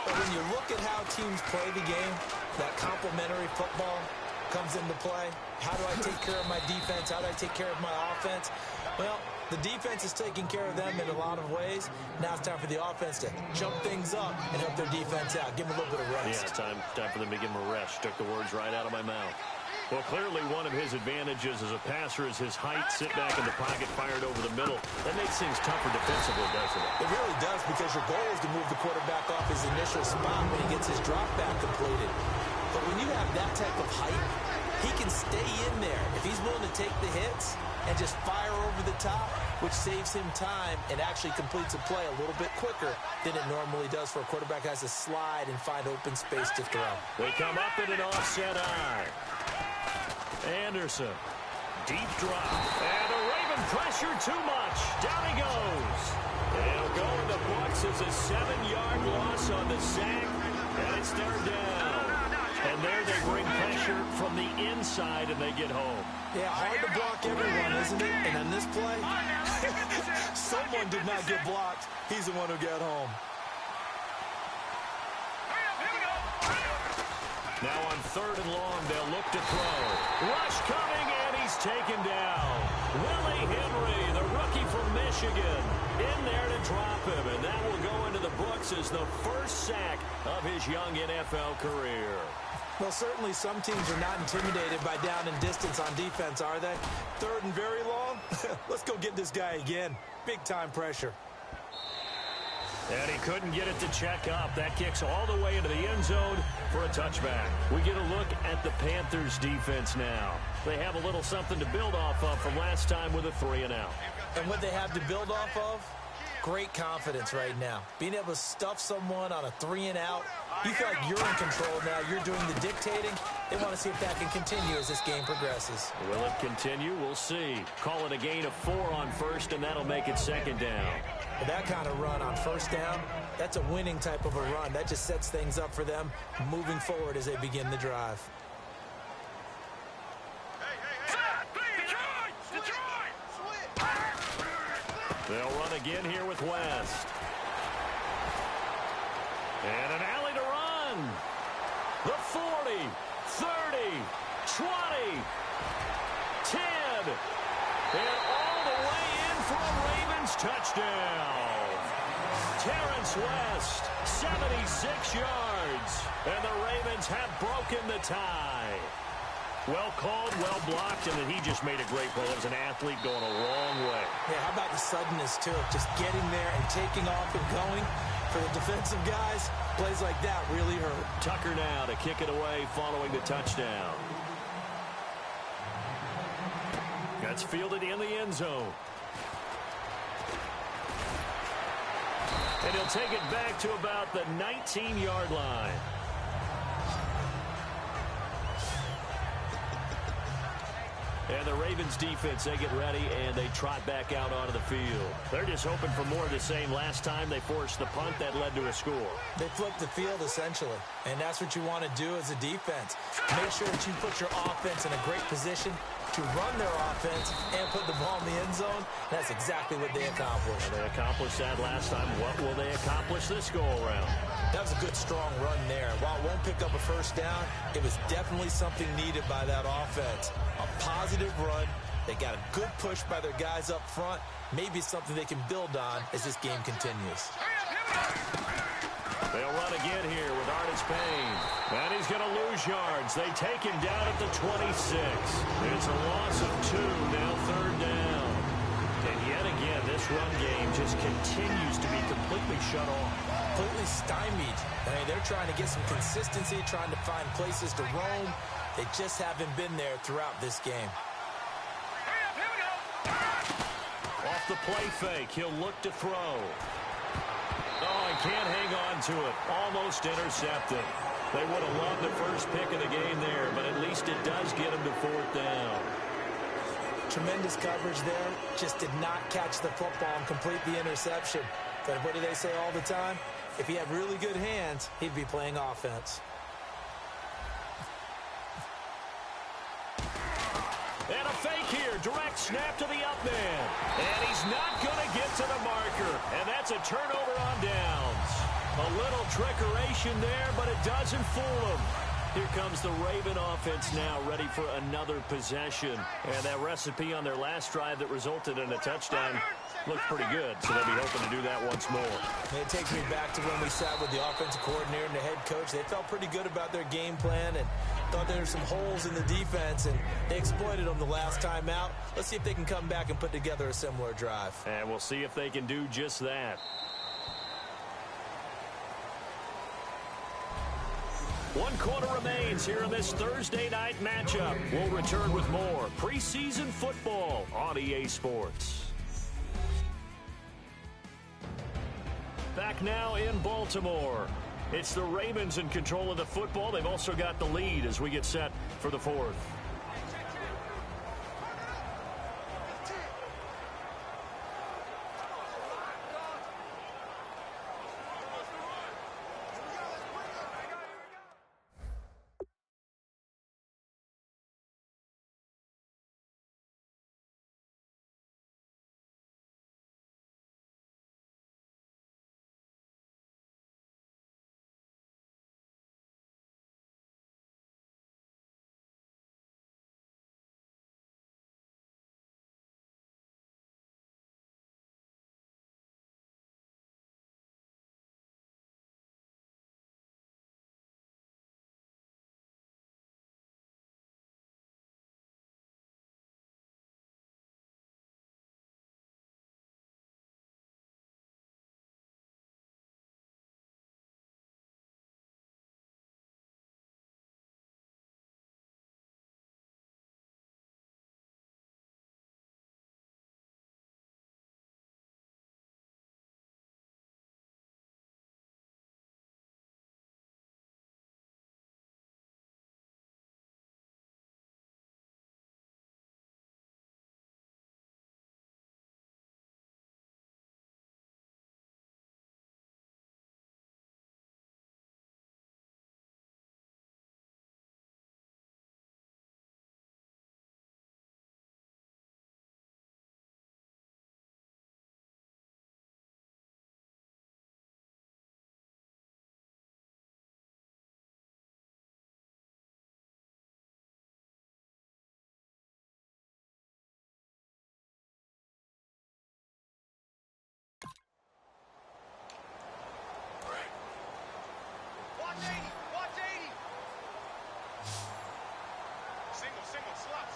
But when you look at how teams play the game, that complementary football comes into play. How do I take care of my defense? How do I take care of my offense? Well, the defense is taking care of them in a lot of ways. Now it's time for the offense to jump things up and help their defense out. Give them a little bit of rest. Yeah, time for them to give them a rest. Took the words right out of my mouth. Well, clearly one of his advantages as a passer is his height. Sit back in the pocket, fired over the middle. That makes things tougher defensively, doesn't it? It really does, because your goal is to move the quarterback off his initial spot when he gets his drop back completed. But when you have that type of height, he can stay in there if he's willing to take the hits and just fire over the top, which saves him time and actually completes a play a little bit quicker than it normally does for a quarterback who has to slide and find open space to throw. They come up in an offset eye. Anderson, deep drop, and a Raven pressure too much. Down he goes. They'll go in the box as a 7-yard loss on the sack, and it's third down. And there they bring pressure from the inside, and they get home. Yeah, hard to block everyone, isn't it? And on this play, someone did not get blocked. He's the one who got home. Now on third and long, they'll look to throw. Rush coming, and he's taken down. Willie Henry, the rookie from Michigan, in there to drop him. And that will go into the books as the first sack of his young NFL career. Well, certainly some teams are not intimidated by down and distance on defense, are they? Third and very long? Let's go get this guy again. Big-time pressure. And he couldn't get it to check up. That kicks all the way into the end zone for a touchback. We get a look at the Panthers defense now. They have a little something to build off of from last time with a 3-and-out. And what they have to build off of? Great confidence right now. Being able to stuff someone on a 3-and-out. You feel like you're in control now. You're doing the dictating. They want to see if that can continue as this game progresses. Will it continue? We'll see. Call it a gain of 4 on first, and that'll make it second down. With that kind of run on first down, that's a winning type of a run. That just sets things up for them moving forward as they begin the drive. They'll run again here with West. And an alley to run. The 40, 30, 20, 10. And all the way in for a Ravens touchdown. Terrence West, 76 yards. And the Ravens have broken the tie. Well called, well blocked, and then he just made a great play. It was an athlete going a long way. Yeah, how about the suddenness, too? Just getting there and taking off and going. For the defensive guys, plays like that really hurt. Tucker now to kick it away following the touchdown. That's fielded in the end zone. And he'll take it back to about the 19-yard line. And the Ravens defense, they get ready, and they trot back out onto the field. They're just hoping for more of the same. Last time they forced the punt that led to a score. They flipped the field, essentially. And that's what you want to do as a defense. Make sure that you put your offense in a great position to run their offense and put the ball in the end zone. That's exactly what they accomplished. They accomplished that last time. What will they accomplish this go-around? That was a good, strong run there. While it won't pick up a first down, it was definitely something needed by that offense. A positive run. They got a good push by their guys up front. Maybe something they can build on as this game continues. They'll run again here with Artis Payne. And he's going to lose yards. They take him down at the 26. It's a loss of 2, now third down. And yet again, this run game just continues to be completely shut off. Completely stymied. I mean, they're trying to get some consistency, trying to find places to roam. They just haven't been there throughout this game. Off the play fake, he'll look to throw. Oh, he can't hang on to it. Almost intercepted. They would have loved the first pick of the game there, but at least it does get him to fourth down. Tremendous coverage there. Just did not catch the football and complete the interception. But what do they say all the time? If he had really good hands, he'd be playing offense. And a fake here. Direct snap to the up man. And he's not going to get to the marker. And that's a turnover on downs. A little trickeration there, but it doesn't fool him. Here comes the Raven offense now, ready for another possession. And that recipe on their last drive that resulted in a touchdown looked pretty good, so they'll be hoping to do that once more. It takes me back to when we sat with the offensive coordinator and the head coach. They felt pretty good about their game plan and thought there were some holes in the defense, and they exploited them the last time out. Let's see if they can come back and put together a similar drive. And we'll see if they can do just that. 1 quarter remains here in this Thursday night matchup. We'll return with more preseason football on EA Sports. Back now in Baltimore. It's the Ravens in control of the football. They've also got the lead as we get set for the fourth.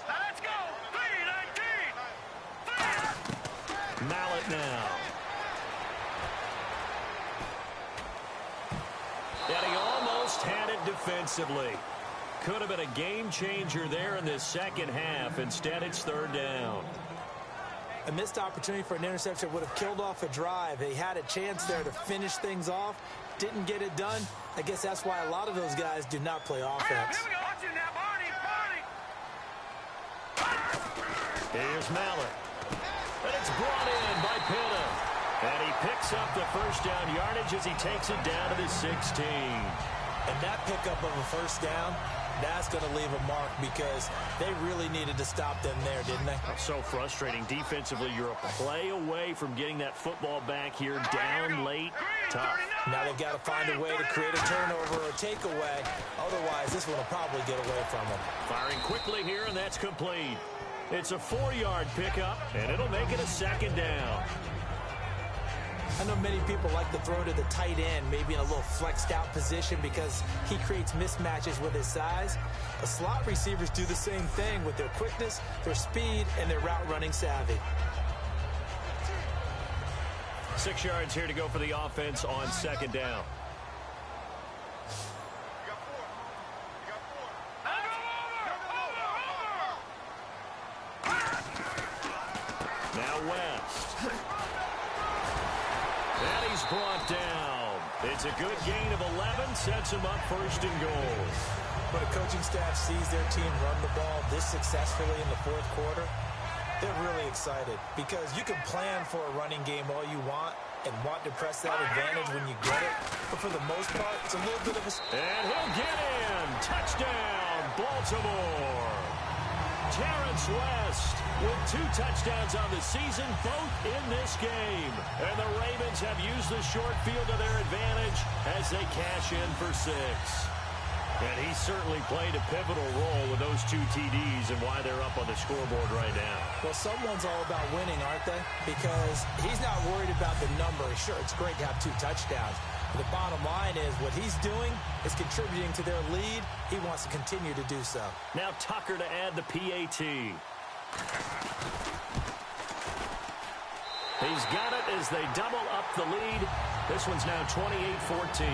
Let's go. 3-19. Mallet now. And he almost had it defensively. Could have been a game changer there in this second half. Instead, it's third down. A missed opportunity for an interception would have killed off a drive. They had a chance there to finish things off. Didn't get it done. I guess that's why a lot of those guys do not play offense. Here we go. Watch it now, Barney. Here's Mallet. And it's brought in by Pitta. And he picks up the first down yardage as he takes it down to the 16. And that pickup of a first down, that's going to leave a mark because they really needed to stop them there, didn't they? So frustrating. Defensively, you're a play away from getting that football back here down late. Tough. Now they've got to find a way to create a turnover or takeaway. Otherwise, this one will probably get away from them. Firing quickly here, and that's complete. It's a 4-yard pickup, and it'll make it a second down. I know many people like to throw to the tight end, maybe in a little flexed out position because he creates mismatches with his size. But slot receivers do the same thing with their quickness, their speed, and their route running savvy. 6 yards here to go for the offense on second down. Now West. And he's brought down. It's a good gain of 11, sets him up first and goal. When a coaching staff sees their team run the ball this successfully in the fourth quarter, they're really excited because you can plan for a running game all you want and want to press that advantage when you get it. But for the most part, it's a little bit of a... And he'll get in. Touchdown, Baltimore. Terrence West with 2 touchdowns on the season, both in this game. And the Ravens have used the short field to their advantage as they cash in for 6. And he certainly played a pivotal role with those 2 TDs and why they're up on the scoreboard right now. Well, someone's all about winning, aren't they? Because he's not worried about the number. Sure, it's great to have 2 touchdowns. The bottom line is what he's doing is contributing to their lead. He wants to continue to do so. Now Tucker to add the PAT. He's got it as they double up the lead. This one's now 28-14.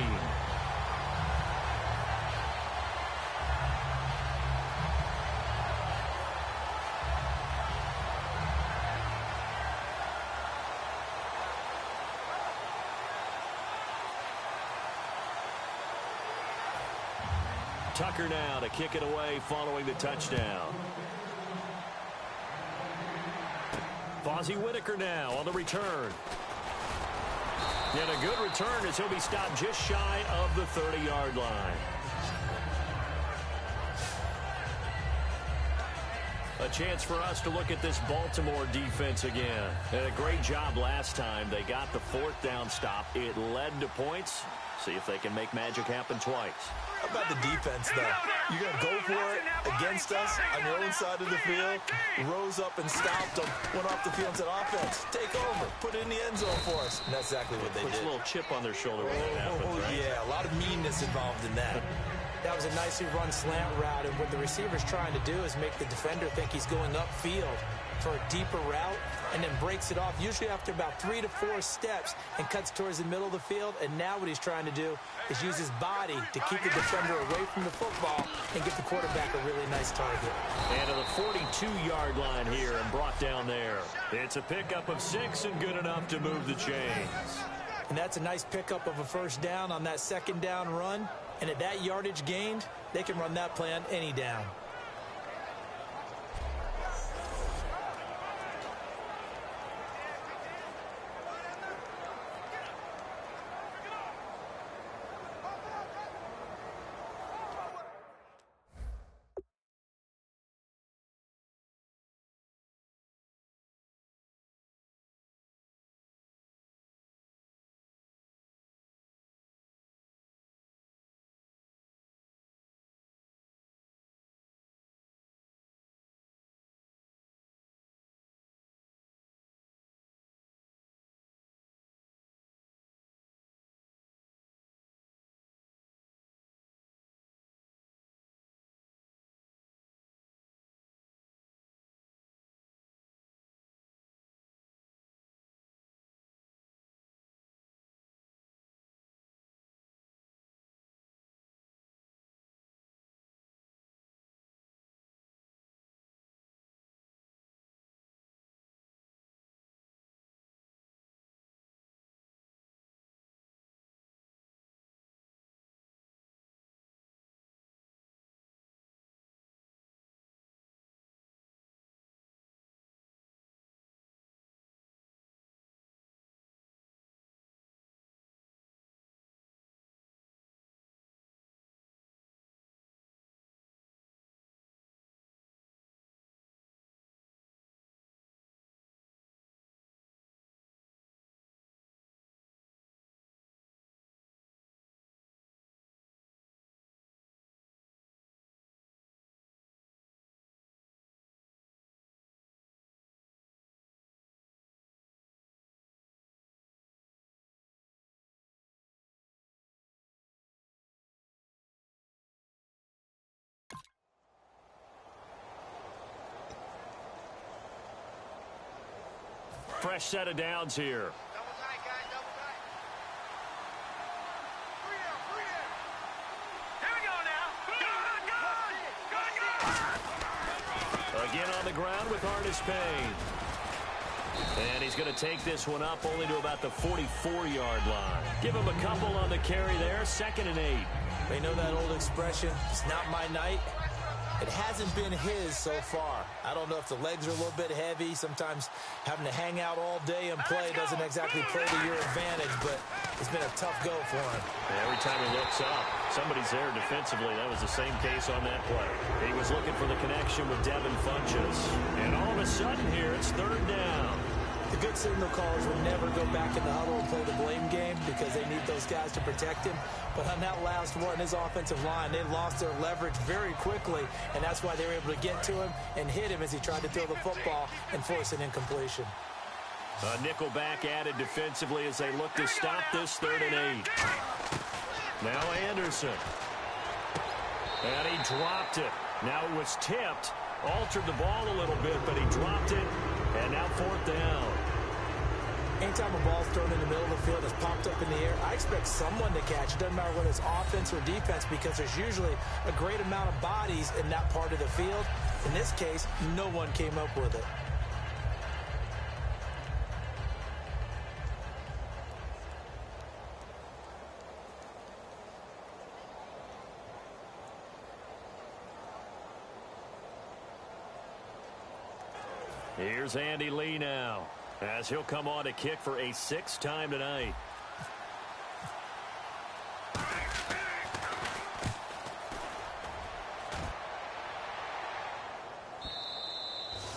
Tucker now to kick it away following the touchdown. Fozzie Whitaker now on the return. And a good return as he'll be stopped just shy of the 30-yard line. A chance for us to look at this Baltimore defense again. And a great job last time. They got the 4th down stop. It led to points. See if they can make magic happen twice. How about the defense, though? You're going to go for it against us on your own side of the field. Rose up and stopped them. Went off the field and said, offense, take over. Put it in the end zone for us. And that's exactly what they did. Puts a little chip on their shoulder when that happens, right? Yeah, a lot of meanness involved in that. That was a nicely run slant route, and what the receiver's trying to do is make the defender think he's going upfield for a deeper route, and then breaks it off, usually after about 3 to 4 steps, and cuts towards the middle of the field. And now what he's trying to do is use his body to keep the defender away from the football and give the quarterback a really nice target. And to the 42-yard line here and brought down there. It's a pickup of 6 and good enough to move the chains. And that's a nice pickup of a 1st down on that 2nd down run. And at that yardage gained, they can run that play on any down. Fresh set of downs here. Double tight, guys, double tight. Here we go now. Good. Again on the ground with Artis Payne. And he's going to take this one up only to about the 44-yard line. Give him a couple on the carry there. 2nd and 8. They know that old expression, it's not my night. It hasn't been his so far. I don't know if the legs are a little bit heavy. Sometimes having to hang out all day and play doesn't exactly play to your advantage, but it's been a tough go for him. Every time he looks up, somebody's there defensively. That was the same case on that play. He was looking for the connection with Devin Funchess. And all of a sudden here, it's third down. The good signal callers would never go back in the huddle and play the blame game because they need those guys to protect him. But on that last one, his offensive line, they lost their leverage very quickly, and that's why they were able to get to him and hit him as he tried to throw the football and force an incompletion. A nickel back added defensively as they look to stop this 3rd and 8. Now Anderson. And he dropped it. Now it was tipped. Altered the ball a little bit, but he dropped it. And now 4th down. Anytime a ball's thrown in the middle of the field, it's popped up in the air, I expect someone to catch. It doesn't matter whether it's offense or defense because there's usually a great amount of bodies in that part of the field. In this case, no one came up with it. Here's Andy Lee now, as he'll come on to kick for a 6th time tonight.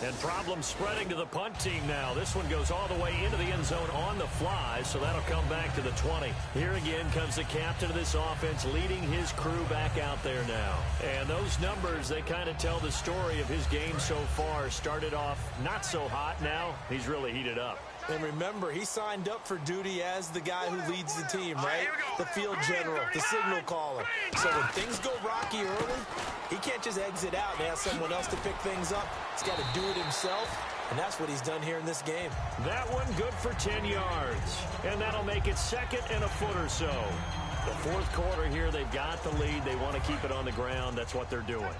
And problems spreading to the punt team now. This one goes all the way into the end zone on the fly, so that'll come back to the 20. Here again comes the captain of this offense leading his crew back out there now. And those numbers, they kind of tell the story of his game so far. Started off not so hot. Now he's really heated up. And remember, he signed up for duty as the guy who leads the team, right? The field general, the signal caller. So when things go rocky early, he can't just exit out and ask someone else to pick things up. He's got to do it himself, and that's what he's done here in this game. That one good for 10 yards, and that'll make it 2nd and a foot or so. The 4th quarter here, they've got the lead. They want to keep it on the ground. That's what they're doing.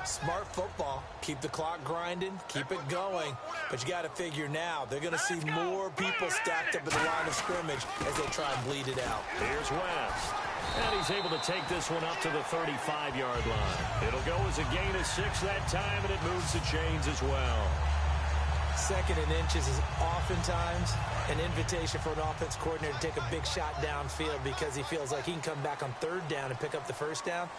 Smart football. Keep the clock grinding. Keep it going. But you got to figure now, they're going to see more people stacked up at the line of scrimmage as they try and bleed it out. Here's West. And he's able to take this one up to the 35-yard line. It'll go as a gain of 6 that time, and it moves the chains as well. 2nd and inches is oftentimes an invitation for an offense coordinator to take a big shot downfield because he feels like he can come back on 3rd down and pick up the 1st down.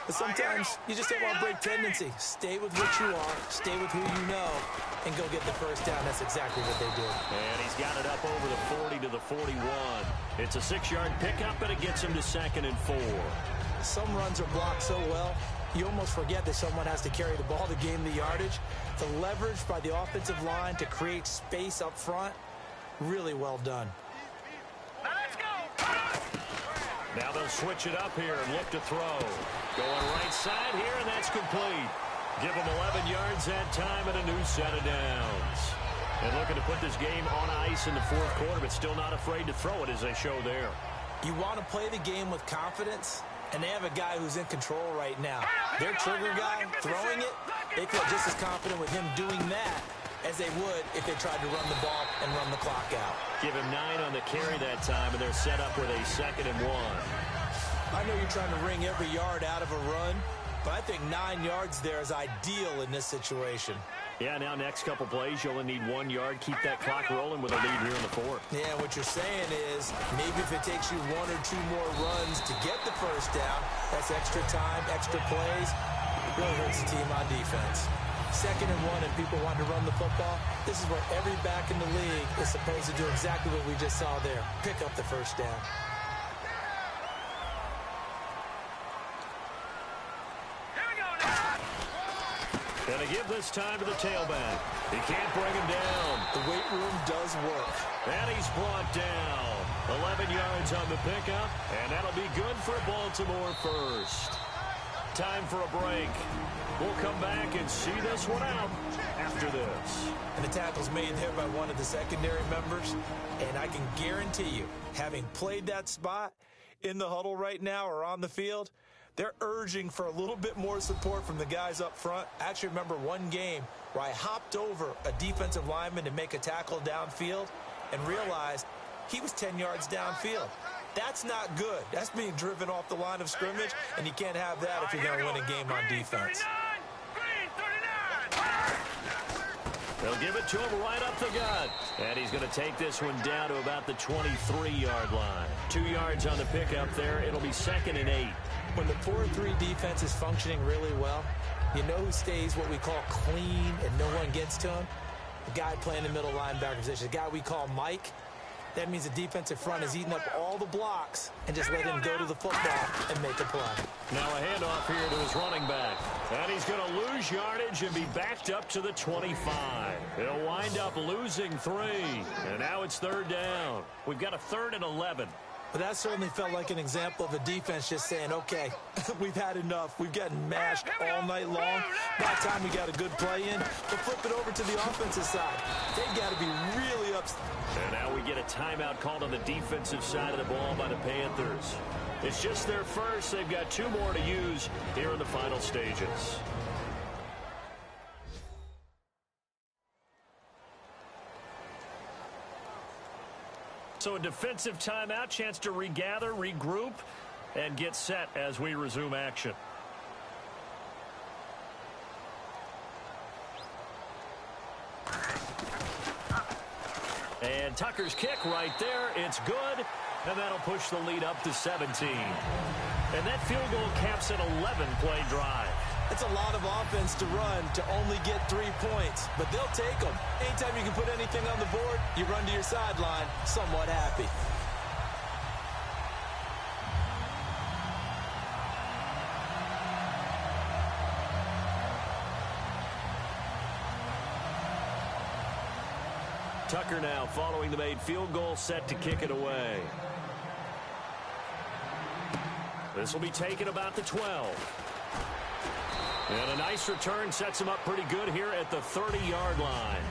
But sometimes you just don't want to break tendency. Stay with what you are, stay with who you know, and go get the 1st down. That's exactly what they did. And he's got it up over the 40 to the 41. It's a 6-yard pickup, and it gets him to 2nd and 4. Some runs are blocked so well, you almost forget that someone has to carry the ball to gain the yardage. The leverage by the offensive line to create space up front, really well done. Now they'll switch it up here and look to throw. Going right side here, and that's complete. Give them 11 yards that time and a new set of downs. And looking to put this game on ice in the 4th quarter, but still not afraid to throw it as they show there. You want to play the game with confidence, and they have a guy who's in control right now. Their trigger guy throwing it, they feel just as confident with him doing that as they would if they tried to run the ball and run the clock out. Give him 9 on the carry that time, and they're set up with a 2nd and 1. I know you're trying to wring every yard out of a run, but I think 9 yards there is ideal in this situation. Yeah, now next couple plays, you only need 1 yard. Keep that clock rolling with a lead here in the 4th. Yeah, what you're saying is maybe if it takes you 1 or 2 more runs to get the 1st down, that's extra time, extra plays, really hurts the team on defense. 2nd and 1 and people want to run the football. This is where every back in the league is supposed to do exactly what we just saw there. Pick up the 1st down. Gonna give this time to the tailback. He can't bring him down. The weight room does work. And he's brought down. 11 yards on the pickup, and that'll be good for Baltimore 1st. Time for a break. We'll come back and see this one out after this. And the tackle's made there by one of the secondary members. And I can guarantee you, having played that spot in the huddle right now or on the field, they're urging for a little bit more support from the guys up front. I actually remember one game where I hopped over a defensive lineman to make a tackle downfield and realized he was 10 yards downfield. That's not good. That's being driven off the line of scrimmage, and you can't have that if you're going to win a game on defense. They'll give it to him right up the gut. And he's going to take this one down to about the 23-yard line. 2 yards on the pickup there. It'll be 2nd and 8. When the 4-3 defense is functioning really well, you know who stays what we call clean and no one gets to him? The guy playing the middle linebacker position, the guy we call Mike. That means the defensive front is eating up all the blocks and just let him go to the football and make a play. Now a handoff here to his running back. And he's going to lose yardage and be backed up to the 25. He'll wind up losing 3. And now it's 3rd down. We've got a 3rd and 11. But that certainly felt like an example of a defense just saying, okay, we've had enough. We've gotten mashed all night long. About time we got a good play in. But flip it over to the offensive side. They've got to be really upset. And now we get a timeout called on the defensive side of the ball by the Panthers. It's just their first. They've got 2 more to use here in the final stages. So a defensive timeout, chance to regather, regroup, and get set as we resume action. And Tucker's kick right there. It's good, and that'll push the lead up to 17. And that field goal caps an 11-play drive. It's a lot of offense to run to only get 3 points, but they'll take them. Anytime you can put anything on the board, you run to your sideline somewhat happy. Tucker now following the made field goal, set to kick it away. This will be taken about the 12. And a nice return sets him up pretty good here at the 30-yard line.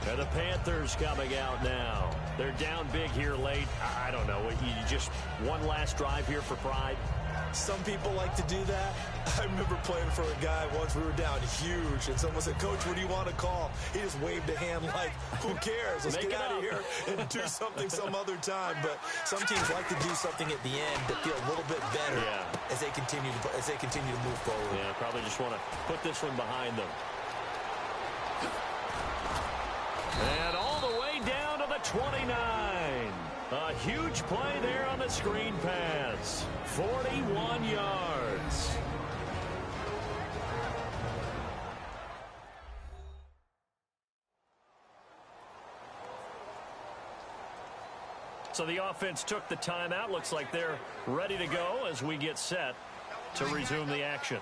And the Panthers coming out now. They're down big here late. I don't know. You just one last drive here for pride? Some people like to do that. I remember playing for a guy once. We were down huge, and someone said, "Coach, what do you want to call?" He just waved a hand like, "Who cares? Let's get out of here and do something some other time." But some teams like to do something at the end to feel a little bit better as they continue to move forward. Yeah, probably just want to put this one behind them. And all the way down to the 29. A huge play there on the screen pass. 41 yards. So the offense took the timeout. Looks like they're ready to go as we get set to resume the action.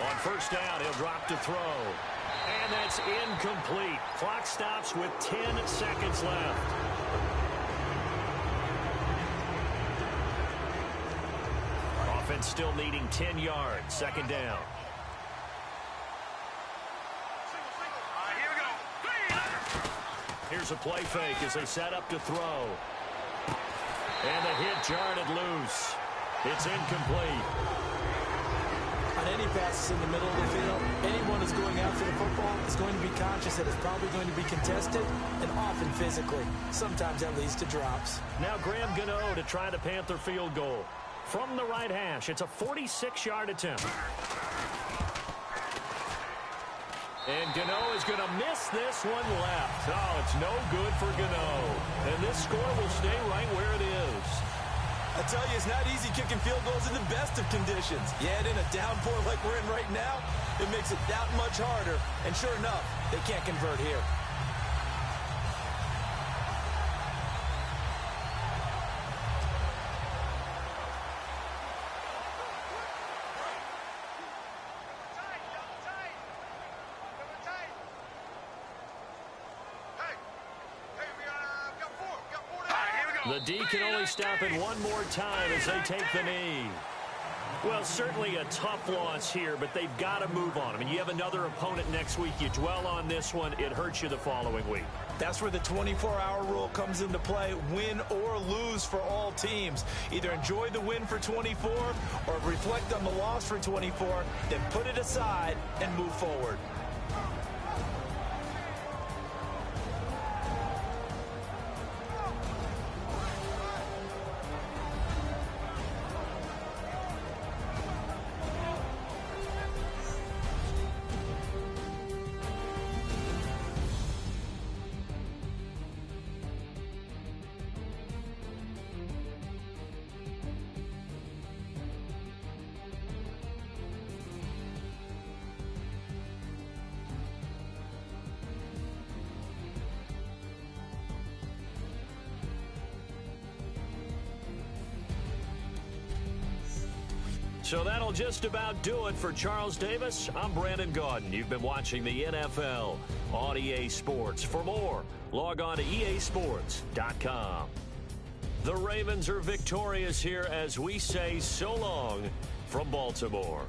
On first down, he'll drop to throw. And that's incomplete. Clock stops with 10 seconds left. Offense still needing 10 yards. 2nd down. Here's a play fake as they set up to throw. And the hit jarred it loose. It's incomplete. On any passes in the middle of the field, anyone who's going after the football is going to be conscious that it's probably going to be contested and often physically. Sometimes that leads to drops. Now Graham Gano to try the Panther field goal. From the right hash, it's a 46-yard attempt. And Gano is going to miss this one left. Oh, it's no good for Gano. And this score will stay right where it is. I tell you, it's not easy kicking field goals in the best of conditions. Yet in a downpour like we're in right now, it makes it that much harder. And sure enough, they can't convert here. The D can only stop it one more time as they take the knee. Well, certainly a tough loss here, but they've got to move on. I mean, you have another opponent next week. You dwell on this one, it hurts you the following week. That's where the 24-hour rule comes into play, win or lose for all teams. Either enjoy the win for 24 or reflect on the loss for 24, then put it aside and move forward. So that'll just about do it for Charles Davis. I'm Brandon Gaudin. You've been watching the NFL on EA Sports. For more, log on to easports.com. The Ravens are victorious here as we say so long from Baltimore.